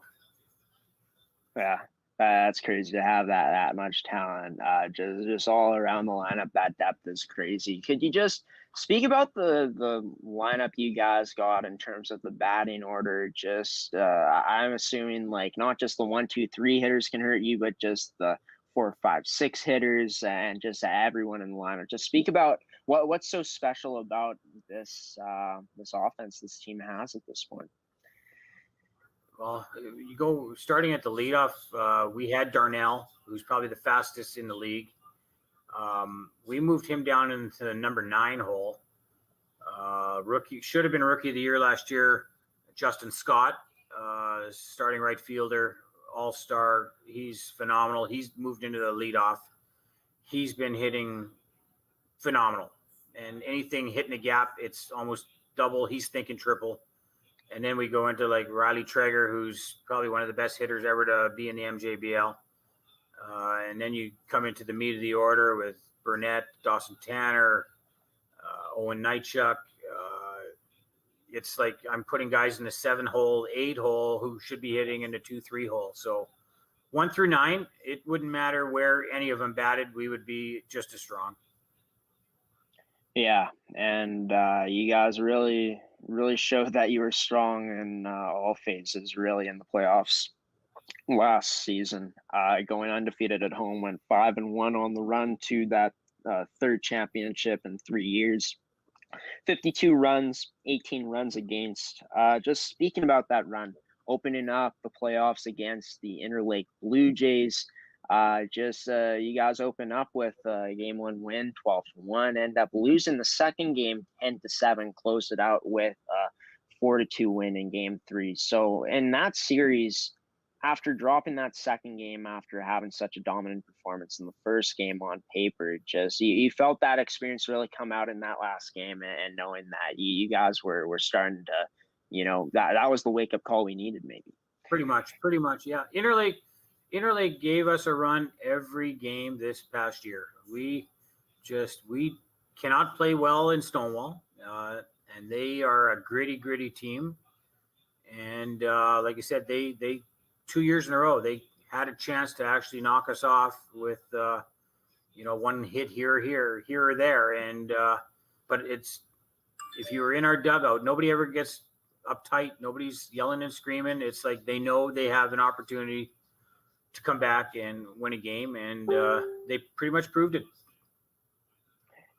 Yeah, that's crazy to have that much talent. Just all around the lineup. That depth is crazy. Could you just speak about the lineup you guys got in terms of the batting order? Just I'm assuming like not just the 1, 2, 3 hitters can hurt you, but just the 4, 5, 6 hitters and just everyone in the lineup. Just speak about what's so special about this offense this team has at this point. Well, you go starting at the leadoff. We had Darnell, who's probably the fastest in the league. We moved him down into the number 9 hole. Rookie should have been rookie of the year last year. Justin Scott, starting right fielder, all-star. He's phenomenal. He's moved into the leadoff. He's been hitting phenomenal, and anything hitting the gap, it's almost double. He's thinking triple. And then we go into like Riley Traeger, who's probably one of the best hitters ever to be in the MJBL. And then you come into the meat of the order with Burnett, Dawson Tanner, Owen Nightchuck. It's like I'm putting guys in the 7 hole, 8 hole who should be hitting in the 2, 3 hole. So 1 through 9, it wouldn't matter where any of them batted. We would be just as strong. Yeah, and you guys really showed that you were strong in all phases, really, in the playoffs last season. Going undefeated at home, went 5-1 on the run to that 3rd championship in 3 years. 52 runs, 18 runs against. Just speaking about that run, opening up the playoffs against the Interlake Blue Jays. You guys open up with a game 1 win, 12-1, end up losing the second game 10-7, closed it out with a 4-2 win in game 3. So in that series, after dropping that second game, after having such a dominant performance in the first game on paper, just you felt that experience really come out in that last game, and knowing that you guys were starting to, that was the wake up call we needed, maybe. Pretty much, yeah. Interlake gave us a run every game this past year. We cannot play well in Stonewall, and they are a gritty team. And like I said, they 2 years in a row they had a chance to actually knock us off with one hit here or there. And but it's if you were in our dugout, nobody ever gets uptight. Nobody's yelling and screaming. It's like they know they have an opportunity to come back and win a game, and they pretty much proved it.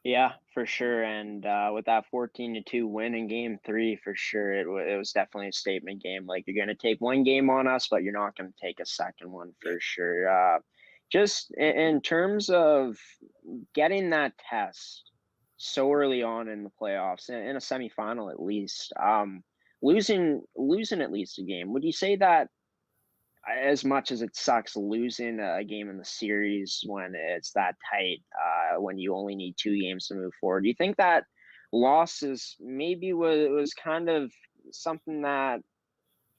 Yeah, for sure. And with that 14-2 win in game 3, for sure, it was definitely a statement game. Like, you're going to take one game on us, but you're not going to take a second one, for sure. Just in terms of getting that test so early on in the playoffs, in a semifinal at least, losing at least a game, would you say that, as much as it sucks losing a game in the series when it's that tight, when you only need 2 games to move forward, do you think that loss was kind of something that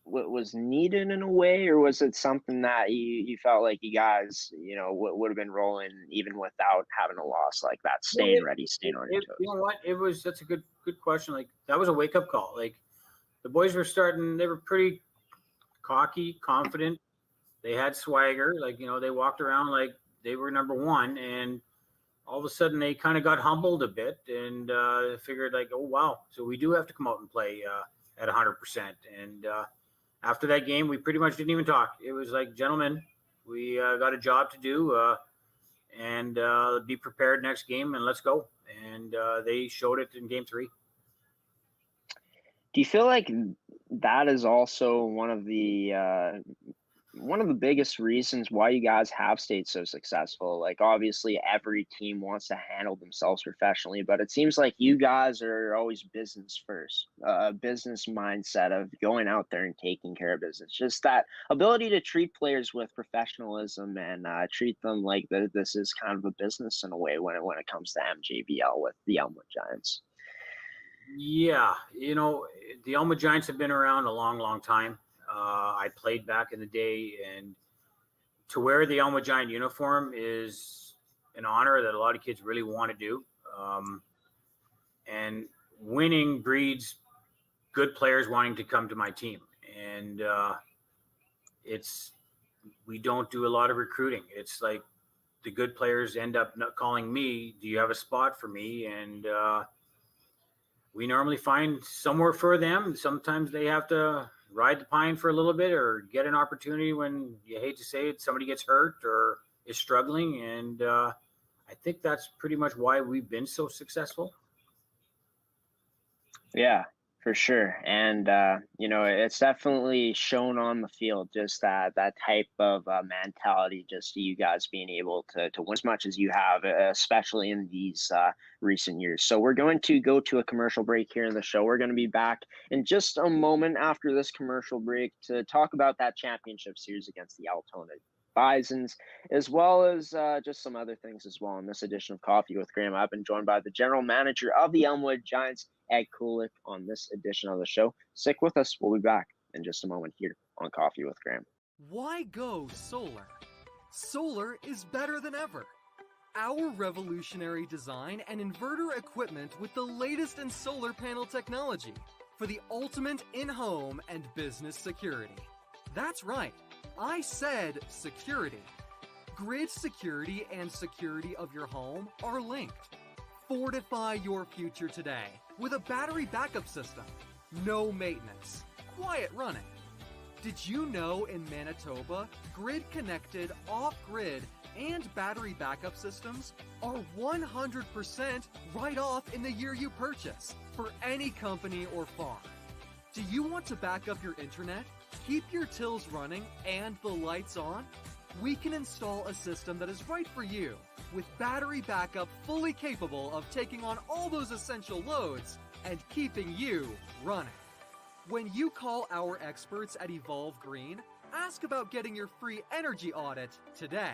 was needed in a way, or was it something that you felt like you guys, would have been rolling even without having a loss like that, staying ready, staying on your toes? You know what? That's a good question. Like, that was a wake up call. Like, the boys were they were pretty cocky, confident. They had swagger. Like, they walked around like they were number 1, and all of a sudden they kind of got humbled a bit and figured like, oh wow, so we do have to come out and play at 100%. And after that game, we pretty much didn't even talk. It was like, gentlemen, we got a job to do, and be prepared next game, and let's go. And they showed it in game 3. Do you feel like that is also one of the biggest reasons why you guys have stayed so successful. Like, obviously every team wants to handle themselves professionally, but it seems like you guys are always business first, business mindset of going out there and taking care of business. Just that ability to treat players with professionalism and treat them like this is kind of a business in a way when it comes to MJBL with the Elmwood Giants. Yeah, the Elmwood Giants have been around a long, long time. I played back in the day, and to wear the Elmwood Giant uniform is an honor that a lot of kids really want to do. And winning breeds good players wanting to come to my team. And we don't do a lot of recruiting. It's like the good players end up calling me, do you have a spot for me? And we normally find somewhere for them. Sometimes they have to ride the pine for a little bit or get an opportunity when, you hate to say it, somebody gets hurt or is struggling. And I think that's pretty much why we've been so successful. Yeah, for sure. And, it's definitely shown on the field, just that type of mentality, just you guys being able to win as much as you have, especially in these recent years. So we're going to go to a commercial break here in the show. We're going to be back in just a moment after this commercial break to talk about that championship series against the Altona Bisons, as well as just some other things as well. In this edition of Coffee with Graeme, I've been joined by the general manager of the Elmwood Giants, Ed Kulyk, on this edition of the show. Stick with us. We'll be back in just a moment here on Coffee with Graeme. Why go solar? Solar is better than ever. Our revolutionary design and inverter equipment with the latest in solar panel technology for the ultimate in-home and business security. That's right, I said security. Grid security and security of your home are linked. Fortify your future today with a battery backup system. No maintenance, quiet running. Did you know in Manitoba, grid-connected, off-grid, and battery backup systems are 100% right off in the year you purchase for any company or farm? Do you want to back up your internet, keep your tills running, and the lights on? We can install a system that is right for you with battery backup fully capable of taking on all those essential loads and keeping you running. When you call our experts at Evolve Green, ask about getting your free energy audit today.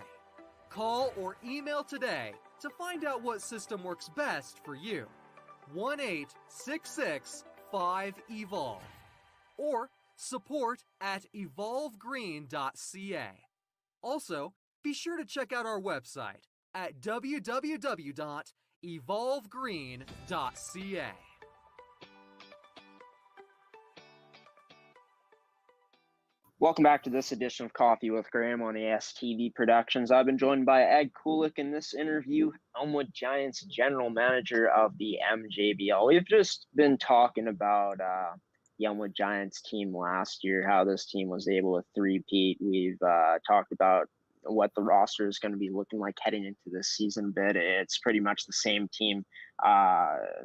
Call or email today to find out what system works best for you. 1-866-5EVOLVE or support@evolvegreen.ca. Also, be sure to check out our website at www.evolvegreen.ca. Welcome back to this edition of Coffee with Graeme on ASTV Productions. I've been joined by Ed Kulyk in this interview, Elmwood Giants general manager of the MJBL. We've just been talking about the Elmwood Giants team last year, how this team was able to three-peat. We've talked about what the roster is going to be looking like heading into this season bit. It's pretty much the same team,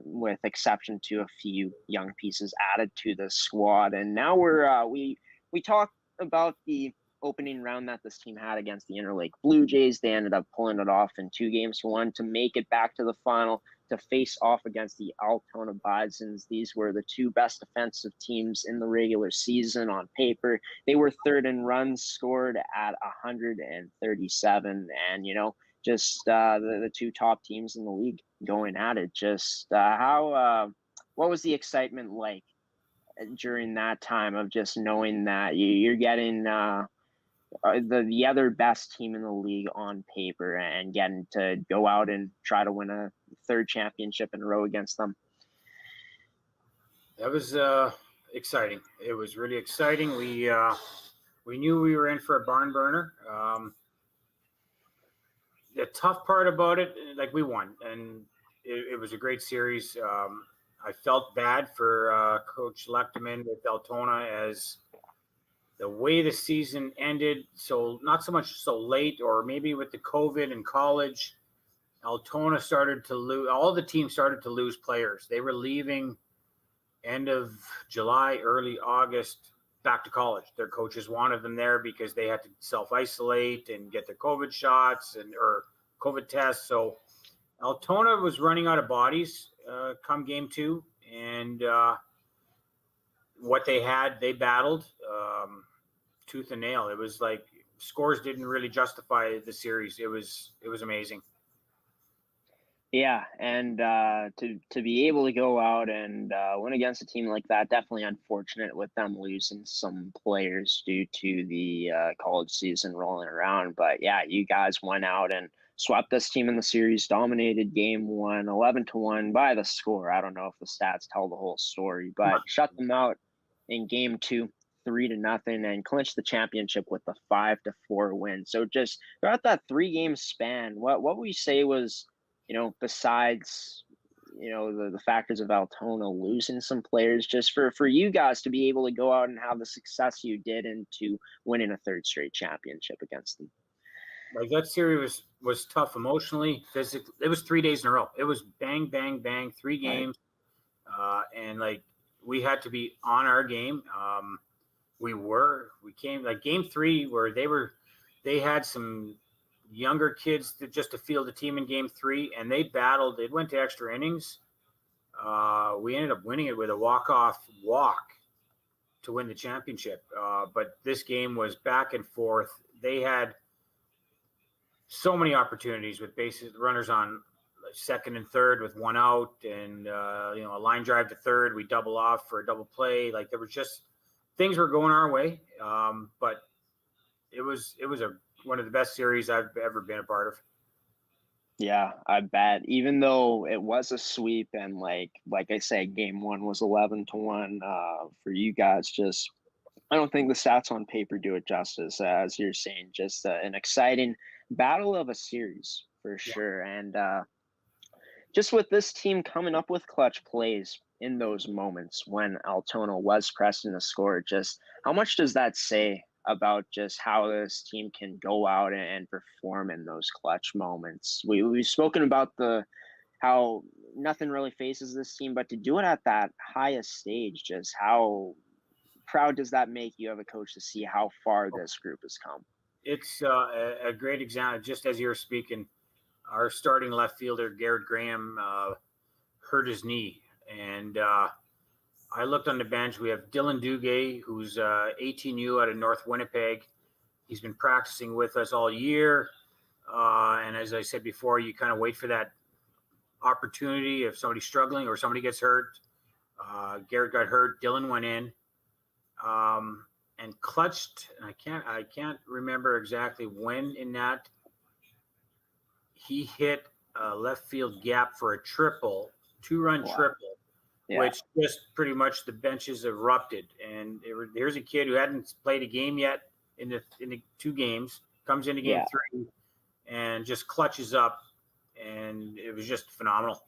with exception to a few young pieces added to the squad. And now we talked about the opening round that this team had against the Interlake Blue Jays. They ended up pulling it off in 2-1 to make it back to the final to face off against the Altona Bisons. These were the two best defensive teams in the regular season on paper. They were third in runs scored at 137, and just the two top teams in the league going at it. Just what was the excitement like during that time of just knowing that you're getting the other best team in the league on paper and getting to go out and try to win a third championship in a row against them? That was exciting. It was really exciting. We knew we were in for a barn burner. The tough part about it, like, we won, and it was a great series. I felt bad for Coach Lechterman with Altona, as the way the season ended, so not so much so late, or maybe with the COVID in college, Altona started to lose. All the teams started to lose players. They were leaving end of July, early August, back to college. Their coaches wanted them there because they had to self-isolate and get their COVID shots or COVID tests. So Altona was running out of bodies come game 2, and what they had, they battled tooth and nail. It was like scores didn't really justify the series. It was amazing. Yeah, and to be able to go out and win against a team like that, definitely unfortunate with them losing some players due to the college season rolling around. But yeah, you guys went out and swept this team in the series, dominated game 1, 11-1 by the score. I don't know if the stats tell the whole story, but shut them out in game 2, 3-0, and clinched the championship with a 5-4 win. So just throughout that 3-game span, what would you say was, besides, the factors of Altona losing some players, just for you guys to be able to go out and have the success you did and to winning a 3rd straight championship against them? Like, that series was tough emotionally, physically. It was 3 days in a row. It was bang, bang, bang, 3 games. Right. And like, we had to be on our game. We came like game 3 where they had some younger kids just to field the team in game 3, and they battled. It went to extra innings. We ended up winning it with a walk to win the championship. But this game was back and forth. They had so many opportunities with bases runners on 2nd and 3rd with 1 out, and a line drive to 3rd. We double off for a double play. Like, there was just things were going our way. But it was one of the best series I've ever been a part of. Yeah, I bet. Even though it was a sweep and like I said, game 1 was 11-1 for you guys. Just, I don't think the stats on paper do it justice, as you're saying. Just an exciting battle of a series for sure. And just with this team coming up with clutch plays in those moments when Altona was pressing the score, just how much does that say about just how this team can go out and perform in those clutch moments? We've spoken about how nothing really faces this team, but to do it at that highest stage, just how proud does that make you, of a coach, to see how far this group has come? It's a great example. Just as you were speaking, our starting left fielder, Graeme, hurt his knee. And I looked on the bench. We have Dylan Duguay, who's 18U out of North Winnipeg. He's been practicing with us all year. And as I said before, you kind of wait for that opportunity if somebody's struggling or somebody gets hurt. Garrett got hurt. Dylan went in and clutched. And I can't remember exactly when in that. He hit a left field gap for a triple, 2-run triple. Yeah. Which just pretty much the benches erupted. And here's a kid who hadn't played a game yet in the 2 games, comes into game 3 and just clutches up. And it was just phenomenal.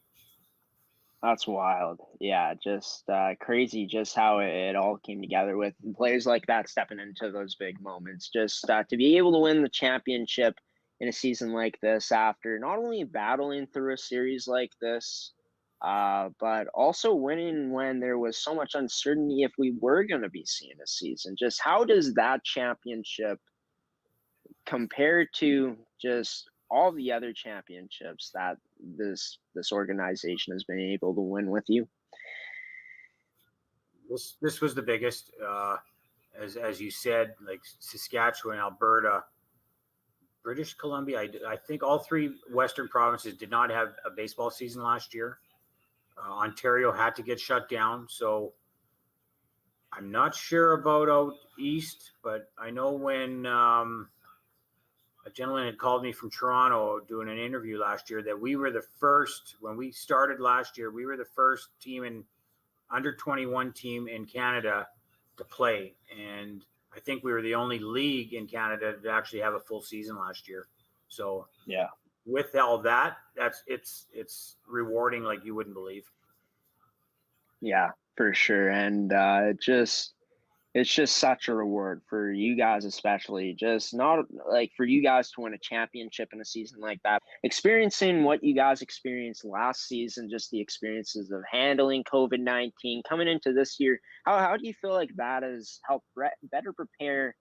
That's wild. Yeah, just crazy just how it all came together with players like that stepping into those big moments. Just to be able to win the championship in a season like this, after not only battling through a series like this, but also winning when there was so much uncertainty if we were going to be seeing a season. Just how does that championship compare to just all the other championships that this organization has been able to win with you? This was the biggest, as you said, like Saskatchewan, Alberta, British Columbia. I think all 3 Western provinces did not have a baseball season last year. Ontario had to get shut down. So I'm not sure about out east, but I know when a gentleman had called me from Toronto doing an interview last year that we were the first, when we started last year, we were the first team in under 21 team in Canada to play. And I think we were the only league in Canada to actually have a full season last year. So yeah, with all that, it's rewarding like you wouldn't believe. Yeah, for sure. And just it's just such a reward for you guys, especially just not like for you guys to win a championship in a season like that. Experiencing what you guys experienced last season, just the experiences of handling COVID-19 coming into this year. How do you feel like that has helped better prepare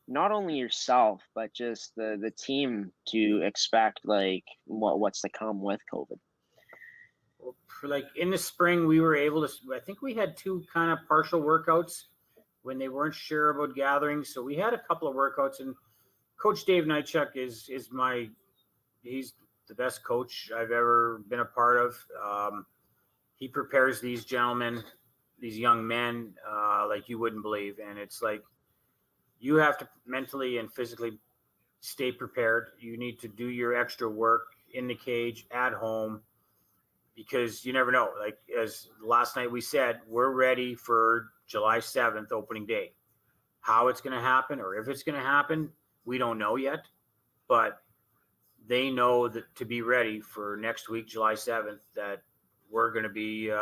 not only yourself, but just the team to expect like what's to come with COVID? For like in the spring, we were able to, I think we had 2 kind of partial workouts when they weren't sure about gatherings. So we had a couple of workouts, and Coach Dave Nychuk is he's the best coach I've ever been a part of. He prepares these gentlemen, these young men, like you wouldn't believe. And it's like, you have to mentally and physically stay prepared. You need to do your extra work in the cage, at home, because you never know. Like, as last night we said, we're ready for July 7th opening day. How it's going to happen, or if it's going to happen, we don't know yet. But they know that to be ready for next week, July 7th, that we're going to be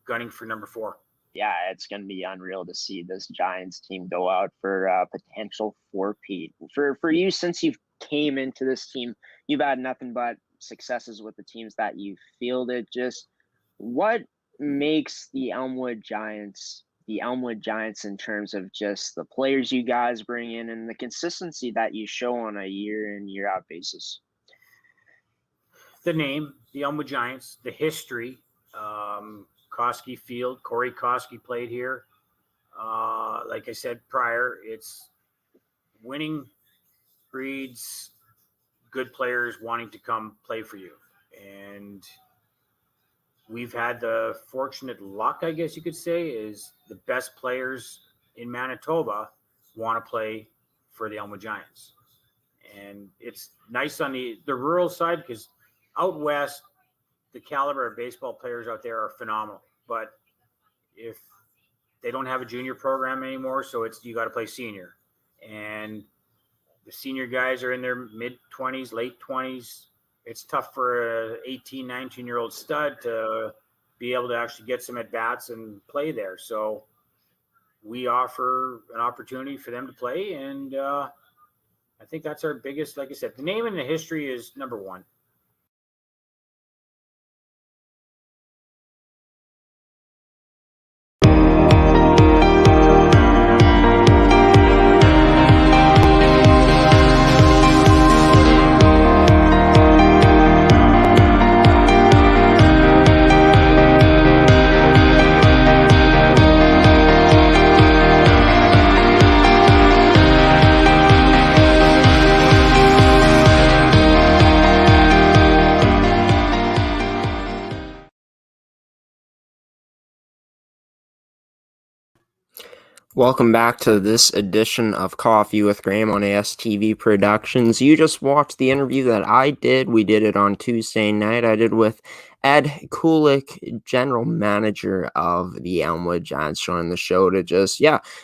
gunning for number 4. Yeah, it's going to be unreal to see this Giants team go out for potential 4-peat. For you, since you've came into this team, you've had nothing but successes with the teams that you fielded. Just what makes the Elmwood Giants in terms of just the players you guys bring in and the consistency that you show on a year in, year out basis? The name, the Elmwood Giants, the history, Koski Field, Corey Koski played here. Like I said prior, it's winning breeds good players wanting to come play for you. And we've had the fortunate luck, I guess you could say, is the best players in Manitoba want to play for the Elmwood Giants. And it's nice on the rural side, because out west, the caliber of baseball players out there are phenomenal. But if they don't have a junior program anymore, so it's you got to play senior. And the senior guys are in their mid-20s, late 20s. It's tough for a 18, 19-year-old stud to be able to actually get some at-bats and play there. So we offer an opportunity for them to play, and I think that's our biggest, like I said, the name and the history is number 1. Welcome back to this edition of Coffee with Graeme on ASTV Productions. You just watched the interview that I did. We did it on Tuesday night. I did with Ed Kulyk, general manager of the Elmwood Giants, joining the show to just,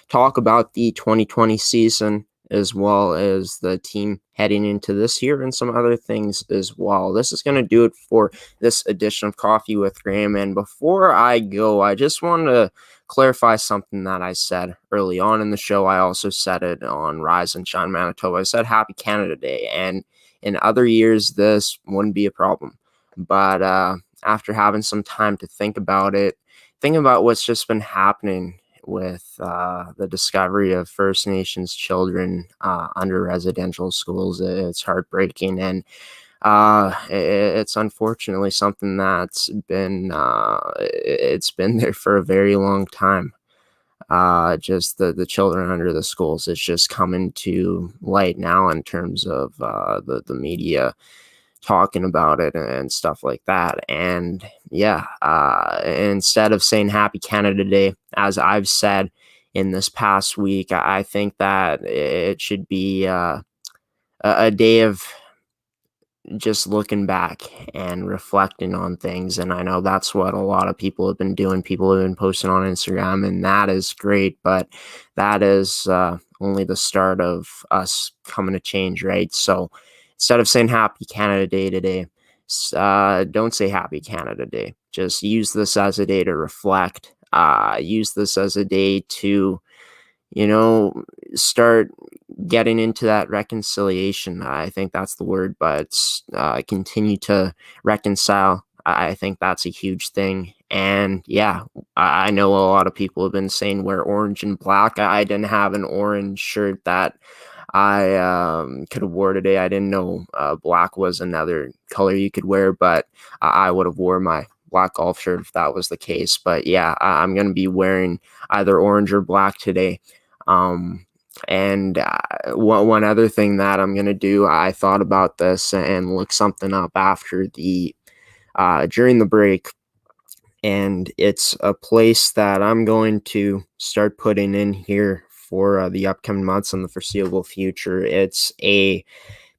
talk about the 2020 season as well as the team heading into this year and some other things as well. This is going to do it for this edition of Coffee with Graeme. And before I go, I just want to clarify something that I said early on in the show. I also said it on Rise and Shine Manitoba. I said Happy Canada Day, and in other years this wouldn't be a problem, but after having some time to think about what's just been happening with the discovery of First Nations children under residential schools, it's heartbreaking, and it's unfortunately something that's been it's been there for a very long time. Just the children under the schools, it's just coming to light now in terms of the media talking about it and stuff like that. And instead of saying Happy Canada Day, as I've said in this past week, I think that it should be a day of just looking back and reflecting on things. And I know that's what a lot of people have been doing. People have been posting on Instagram, and that is great, but that is only the start of us coming to change, right? So instead of saying Happy Canada Day today, don't say Happy Canada Day. Just use this as a day to reflect. Use this as a day to start getting into that reconciliation. I think that's the word, but continue to reconcile. I think that's a huge thing. And yeah, I know a lot of people have been saying wear orange and black. I didn't have an orange shirt that I could have wore today. I didn't know black was another color you could wear, but I would have wore my black golf shirt if that was the case. But yeah, I'm going to be wearing either orange or black today. And one other thing that I'm going to do, I thought about this and look something up after during the break. And it's a place that I'm going to start putting in here for the upcoming months and the foreseeable future. It's a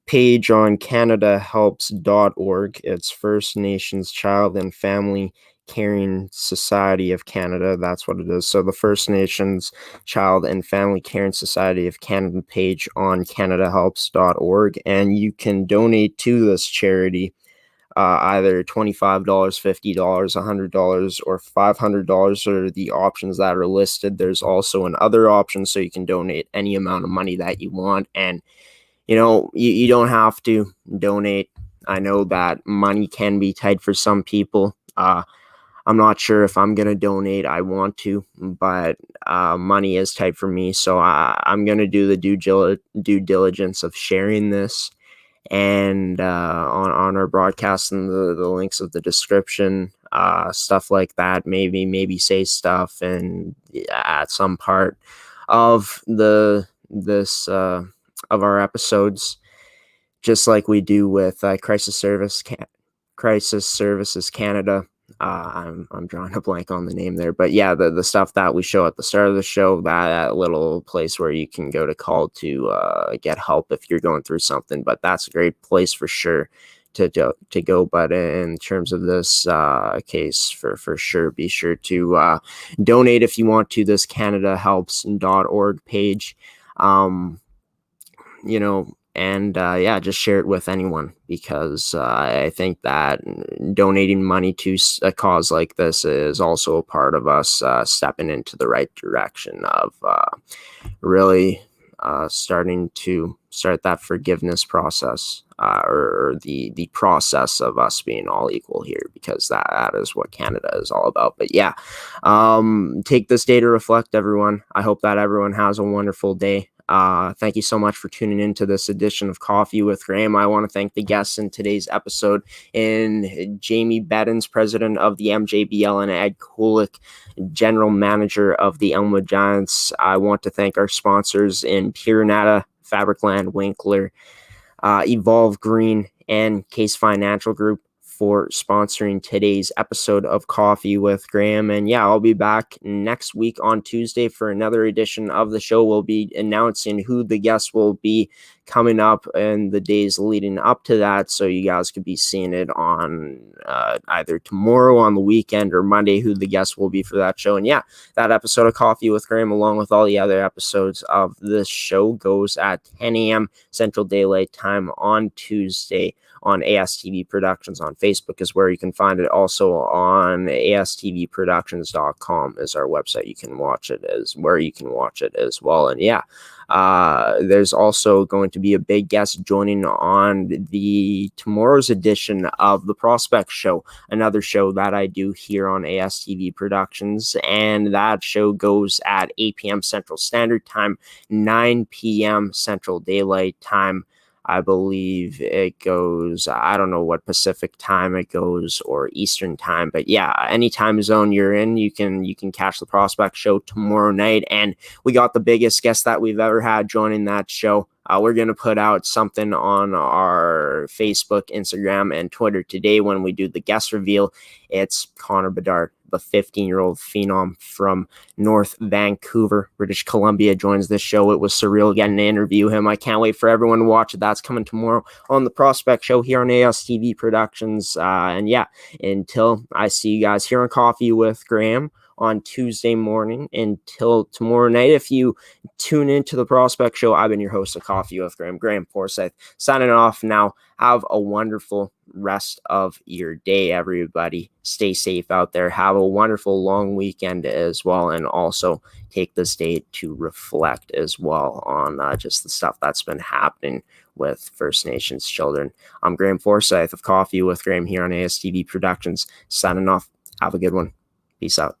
page on CanadaHelps.org. It's First Nations Child and Family Caring Society of Canada. That's what it is. So the First Nations Child and Family Caring Society of Canada page on CanadaHelps.org. And you can donate to this charity. Either $25, $50, $100, or $500 are the options that are listed. There's also another option, so you can donate any amount of money that you want. And, you don't have to donate. I know that money can be tight for some people. I'm not sure if I'm going to donate. I want to, but money is tight for me. So I'm going to do the due diligence of sharing this. And on our broadcast and the links of the description, stuff like that, maybe say stuff and at some part of of our episodes, just like we do with Crisis Services Canada. I'm drawing a blank on the name there, but yeah, the stuff that we show at the start of the show, that little place where you can go to call to get help if you're going through something. But that's a great place for sure to go. But in terms of this case, for sure, be sure to donate if you want to this CanadaHelps.org page. And just share it with anyone, because I think that donating money to a cause like this is also a part of us stepping into the right direction of really starting that forgiveness process, or the process of us being all equal here, because that is what Canada is all about. But yeah, take this day to reflect, everyone. I hope that everyone has a wonderful day. Thank you so much for tuning into this edition of Coffee with Graeme. I want to thank the guests in today's episode, in Jamie Bettens, president of the MJBL, and Ed Kulyk, general manager of the Elmwood Giants. I want to thank our sponsors in Purinata, Fabricland, Winkler, Evolve Green, and Case Financial Group for sponsoring today's episode of Coffee with Graeme. And yeah, I'll be back next week on Tuesday for another edition of the show. We'll be announcing who the guests will be coming up in the days leading up to that, so you guys could be seeing it on either tomorrow on the weekend or Monday, who the guests will be for that show. And yeah, that episode of Coffee with Graeme, along with all the other episodes of this show, goes at 10 a.m. Central Daylight Time on Tuesday on ASTV Productions on Facebook is where you can find it. Also on astvproductions.com is our website. You can watch it as well. And yeah, there's also going to be a big guest joining on tomorrow's edition of the Prospect Show, another show that I do here on ASTV Productions, and that show goes at 8 p.m. Central Standard Time, 9 p.m. Central Daylight Time. I believe it goes, I don't know what Pacific time it goes or Eastern time, but yeah, any time zone you're in, you can catch the Prospect Show tomorrow night. And we got the biggest guest that we've ever had joining that show. We're going to put out something on our Facebook, Instagram, and Twitter today when we do the guest reveal. It's Connor Bedard, the 15-year-old phenom from North Vancouver, British Columbia, joins this show. It was surreal getting to interview him. I can't wait for everyone to watch it. That's coming tomorrow on the Prospect Show here on ASTV Productions. And yeah, until I see you guys here on Coffee with Graeme, on Tuesday morning. Until tomorrow night, if you tune into the Prospect Show, I've been your host of Coffee with Graeme Forsyth, signing off now. Have a wonderful rest of your day, everybody. Stay safe out there. Have a wonderful long weekend as well, and also take this day to reflect as well on just the stuff that's been happening with First Nations children. I'm Graeme Forsyth of Coffee with Graeme here on ASTV Productions, signing off. Have a good one. Peace out.